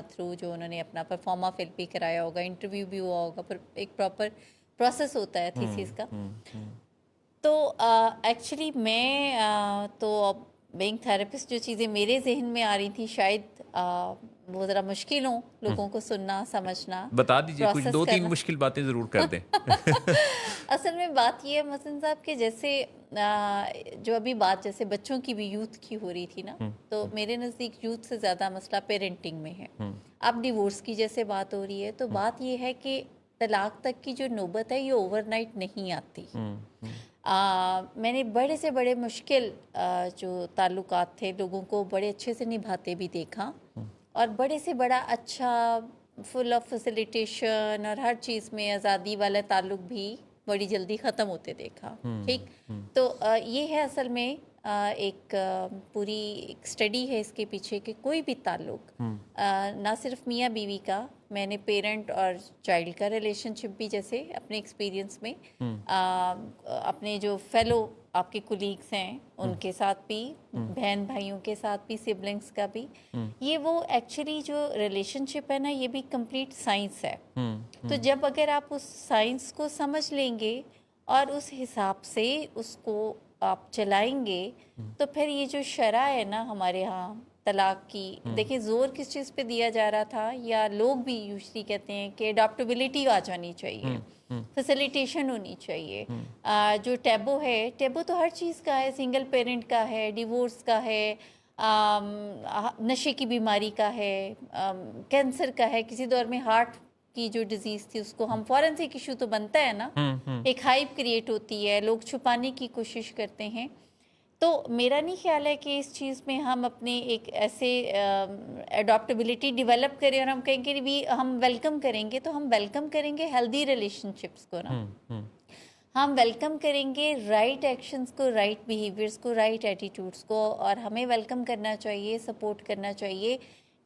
Speaker 2: تھرو جو انہوں نے اپنا پرفارما فل بھی کرایا ہوگا, انٹرویو بھی ہوا ہوگا, پر ایک پراپر پروسیس ہوتا ہے تھیسس کا. تو ایکچولی میں تو بینگ تھراپسٹ جو چیزیں میرے ذہن میں آ رہی تھیں شاید وہ ذرا مشکل ہوں لوگوں کو سننا سمجھنا.
Speaker 1: بتا دیجیے کچھ 2-3 مشکل باتیں ضرور کر دیں.
Speaker 2: اصل میں بات یہ ہے محسن صاحب کہ جیسے جو ابھی بات جیسے بچوں کی بھی یوتھ کی ہو رہی تھی نا, تو میرے نزدیک یوتھ سے زیادہ مسئلہ پیرنٹنگ میں ہے. اب ڈیورس کی جیسے بات ہو رہی ہے تو بات یہ ہے کہ طلاق تک کی جو نوبت ہے یہ اوور نائٹ نہیں آتی. میں نے بڑے سے بڑے مشکل جو تعلقات تھے لوگوں کو بڑے اچھے سے نبھاتے بھی دیکھا, اور بڑے سے بڑا اچھا فل آف فیسیلیٹیشن اور ہر چیز میں آزادی والا تعلق بھی بڑی جلدی ختم ہوتے دیکھا. ٹھیک, تو یہ ہے اصل میں ایک پوری ایک اسٹڈی ہے اس کے پیچھے کہ کوئی بھی تعلق نہ صرف میاں بیوی کا, میں نے پیرنٹ اور چائلڈ کا ریلیشن شپ بھی جیسے اپنے ایکسپیرینس میں اپنے جو فیلو آپ کے کولیگس ہیں ان کے ساتھ بھی، بہن بھائیوں کے ساتھ بھی، سبلنگس کا بھی، یہ وہ ایکچولی جو ریلیشن شپ ہے نا، یہ بھی کمپلیٹ سائنس ہے. تو جب اگر آپ اس سائنس کو سمجھ لیں گے اور اس حساب سے اس کو آپ چلائیں گے، تو پھر یہ جو شرح ہے نا ہمارے ہاں طلاق کی، دیکھیں زور کس چیز پہ دیا جا رہا تھا، یا لوگ بھی یوزلی کہتے ہیں کہ اڈاپٹیبلٹی آ جانی چاہیے، فیسیلیٹیشن ہونی چاہیے. جو ٹیبو ہے، ٹیبو تو ہر چیز کا ہے، سنگل پیرنٹ کا ہے، ڈیورس کا ہے، نشے کی بیماری کا ہے، کینسر کا ہے. کسی دور میں ہارٹ کی جو ڈیزیز تھی اس کو ہم فورنسک ایشو تو بنتا ہے نا، ایک ہائپ کریٹ ہوتی ہے، لوگ چھپانے کی کوشش کرتے ہیں. تو میرا نہیں خیال ہے کہ اس چیز میں ہم اپنے ایک ایسے اڈاپٹیبلٹی ڈیولپ کریں اور ہم کہیں کہ بھی ہم ویلکم کریں گے. تو ہم ویلکم کریں گے ہیلدی ریلیشن شپس کو نا، ہم ویلکم کریں گے رائٹ ایکشنز کو، رائٹ بیہیویئرس کو، رائٹ ایٹیٹیوڈس کو. اور ہمیں ویلکم کرنا چاہیے، سپورٹ کرنا چاہیے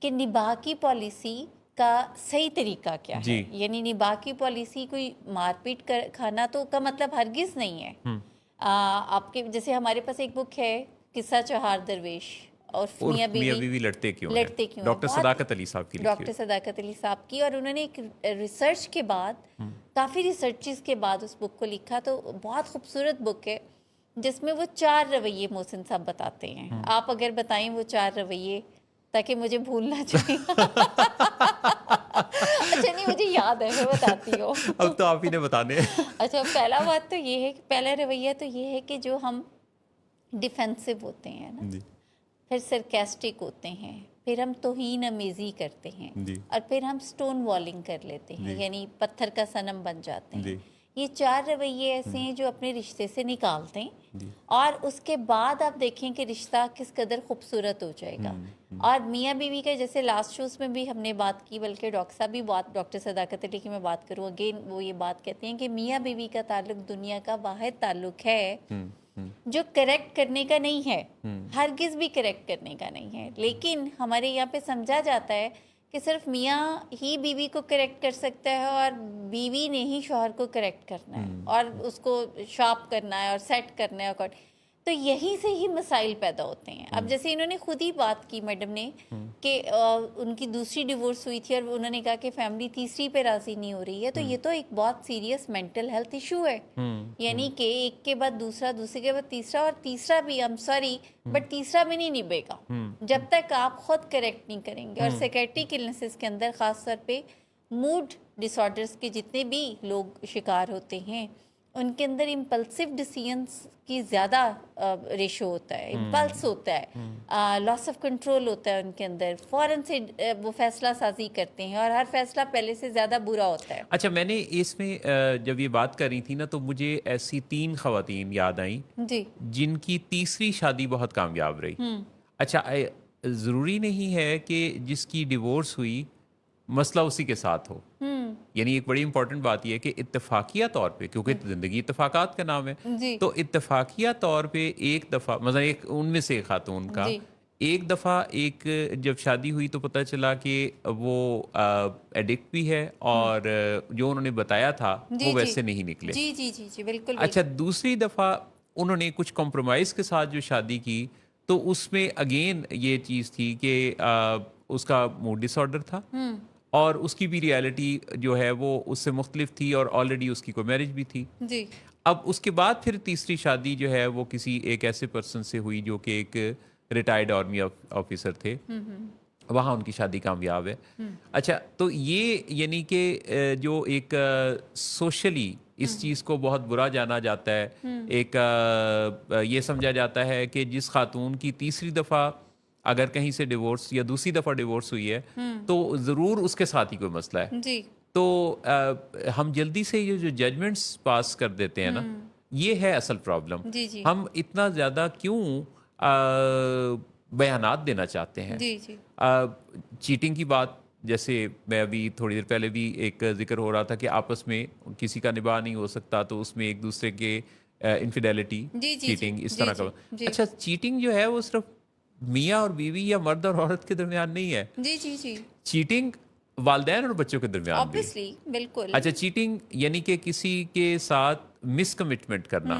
Speaker 2: کہ نباہ کی پالیسی کا صحیح طریقہ کیا ہے. یعنی نباہ کی پالیسی کوئی مار پیٹ کھانا تو کا مطلب ہرگز نہیں ہے. آپ کے جیسے ہمارے پاس ایک بک ہے قصہ چہار درویش اور میاں بیوی
Speaker 1: لڑتے کیوں،
Speaker 2: ڈاکٹر
Speaker 1: صداقت علی صاحب کی،
Speaker 2: ڈاکٹر صداقت علی صاحب کی. اور انہوں نے ایک ریسرچ کے بعد، کافی ریسرچز کے بعد اس بک کو لکھا. تو بہت خوبصورت بک ہے جس میں وہ 4 رویے محسن صاحب بتاتے ہیں. آپ اگر بتائیں وہ 4 رویے تاکہ مجھے بھولنا چاہیے. اچھا نہیں، مجھے یاد ہے، میں بتاتی ہوں.
Speaker 1: اب تو آپ ہی نے بتانے.
Speaker 2: اچھا، پہلا بات تو یہ ہے کہ پہلا رویہ تو یہ ہے کہ جو ہم ڈیفینسو ہوتے ہیں نا، پھر سرکیسٹک ہوتے ہیں، پھر ہم توہین امیزی کرتے ہیں، اور پھر ہم سٹون والنگ کر لیتے ہیں، یعنی پتھر کا صنم بن جاتے ہیں. یہ 4 رویے ایسے ہیں جو اپنے رشتے سے نکالتے ہیں، اور اس کے بعد آپ دیکھیں کہ رشتہ کس قدر خوبصورت ہو جائے گا. اور میاں بیوی کا جیسے لاسٹ شوز میں بھی ہم نے بات کی، بلکہ ڈاکٹر صاحب بھی ڈاکٹر صداقت علی کی میں بات کروں اگین، وہ یہ بات کہتے ہیں کہ میاں بیوی کا تعلق دنیا کا واحد تعلق ہے جو کریکٹ کرنے کا نہیں ہے، ہرگز بھی کریکٹ کرنے کا نہیں ہے. لیکن ہمارے یہاں پہ سمجھا جاتا ہے کہ صرف میاں ہی بیوی کو کریکٹ کر سکتا ہے، اور بیوی نے ہی شوہر کو کریکٹ کرنا ہے، اور اس کو شارپ کرنا ہے اور سیٹ کرنا ہے. تو یہیں سے ہی مسائل پیدا ہوتے ہیں. اب جیسے انہوں نے خود ہی بات کی میڈم نے کہ ان کی دوسری ڈیورس ہوئی تھی، اور انہوں نے کہا کہ فیملی تیسری پہ راضی نہیں ہو رہی ہے. تو یہ تو ایک بہت سیریس مینٹل ہیلتھ ایشو ہے. یعنی کہ ایک کے بعد دوسرا، دوسرے کے بعد تیسرا، اور تیسرا بھی بٹ تیسرا بھی نہیں نبھے گا جب تک آپ خود کریکٹ نہیں کریں گے. اور سیکریٹرک النیسز کے اندر خاص طور پہ موڈ ڈس آرڈرس کے جتنے بھی لوگ شکار ہوتے ہیں، ان کے اندر امپلسو ڈیسیژنس کی زیادہ ریشو ہوتا ہے، امپلس ہوتا ہے، لاس آف کنٹرول ہوتا ہے ان کے اندر. فوراً سے وہ فیصلہ سازی کرتے ہیں، اور ہر فیصلہ پہلے سے زیادہ برا ہوتا ہے.
Speaker 1: اچھا، میں نے اس میں جب یہ بات کر رہی تھی نا، تو مجھے ایسی 3 خواتین یاد آئیں
Speaker 2: جی
Speaker 1: جن کی تیسری شادی بہت کامیاب رہی. اچھا، ضروری نہیں ہے کہ جس کی ڈیورس ہوئی مسئلہ اسی کے ساتھ ہو. یعنی ایک بڑی امپورٹنٹ بات یہ ہے کہ اتفاقیہ طور پہ، کیونکہ زندگی اتفاقات کا نام ہے، تو اتفاقیہ طور پہ ایک دفعہ مثلا ان میں سے ایک خاتون کا ایک دفعہ جب شادی ہوئی تو پتہ چلا کہ وہ ایڈکٹ بھی ہے، اور جو انہوں نے بتایا تھا وہ ویسے نہیں نکلے.
Speaker 2: جی جی جی جی بالکل.
Speaker 1: اچھا، دوسری دفعہ انہوں نے کچھ کمپرومائز کے ساتھ جو شادی کی، تو اس میں اگین یہ چیز تھی کہ اس کا موڈ ڈس آرڈر تھا، اور اس کی بھی ریالٹی جو ہے وہ اس سے مختلف تھی، اور آلریڈی اس کی کوئی میرج بھی تھی.
Speaker 2: جی.
Speaker 1: اب اس کے بعد پھر تیسری شادی جو ہے وہ کسی ایک ایسے پرسن سے ہوئی جو کہ ایک ریٹائرڈ آرمی آفیسر تھے. وہاں ان کی شادی کامیاب ہے. اچھا، تو یہ یعنی کہ جو ایک سوشلی اس چیز کو بہت برا جانا جاتا ہے. ایک یہ سمجھا جاتا ہے کہ جس خاتون کی تیسری دفعہ اگر کہیں سے ڈیورس یا دوسری دفعہ ڈیورس ہوئی ہے تو ضرور اس کے ساتھ ہی کوئی مسئلہ ہے.
Speaker 2: جی.
Speaker 1: تو ہم جلدی سے یہ جو ججمنٹس پاس کر دیتے ہیں نا، یہ ہے اصل پرابلم.
Speaker 2: جی جی.
Speaker 1: ہم اتنا زیادہ کیوں بیانات دینا چاہتے ہیں.
Speaker 2: جی جی.
Speaker 1: چیٹنگ کی بات، جیسے میں ابھی تھوڑی دیر پہلے بھی ایک ذکر ہو رہا تھا کہ آپس میں کسی کا نباہ نہیں ہو سکتا، تو اس میں ایک دوسرے کے انفیڈیلٹی، چیٹنگ، اس طرح کا. اچھا، چیٹنگ جو ہے وہ صرف میاں اور بیوی یا مرد اور عورت کے درمیان نہیں ہے.
Speaker 2: جی جی جی.
Speaker 1: چیٹنگ والدین اور بچوں کے درمیان بھی.
Speaker 2: بالکل.
Speaker 1: اچھا، چیٹنگ یعنی کہ کسی کے ساتھ مس کمٹمنٹ کرنا،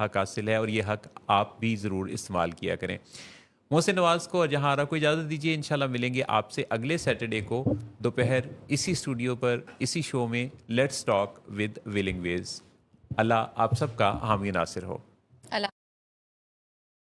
Speaker 1: حق حاصل ہے، اور یہ حق آپ بھی ضرور استعمال کیا کریں۔ محسن نواز کو اور جہاں آرا کو اجازت دیجیے، انشاءاللہ ملیں گے آپ سے اگلے سیٹرڈے کو دوپہر اسی اسٹوڈیو پر، اسی شو میں لیٹس ٹاک ود ولنگ ویز۔ اللہ آپ سب کا حامی ناصر ہو۔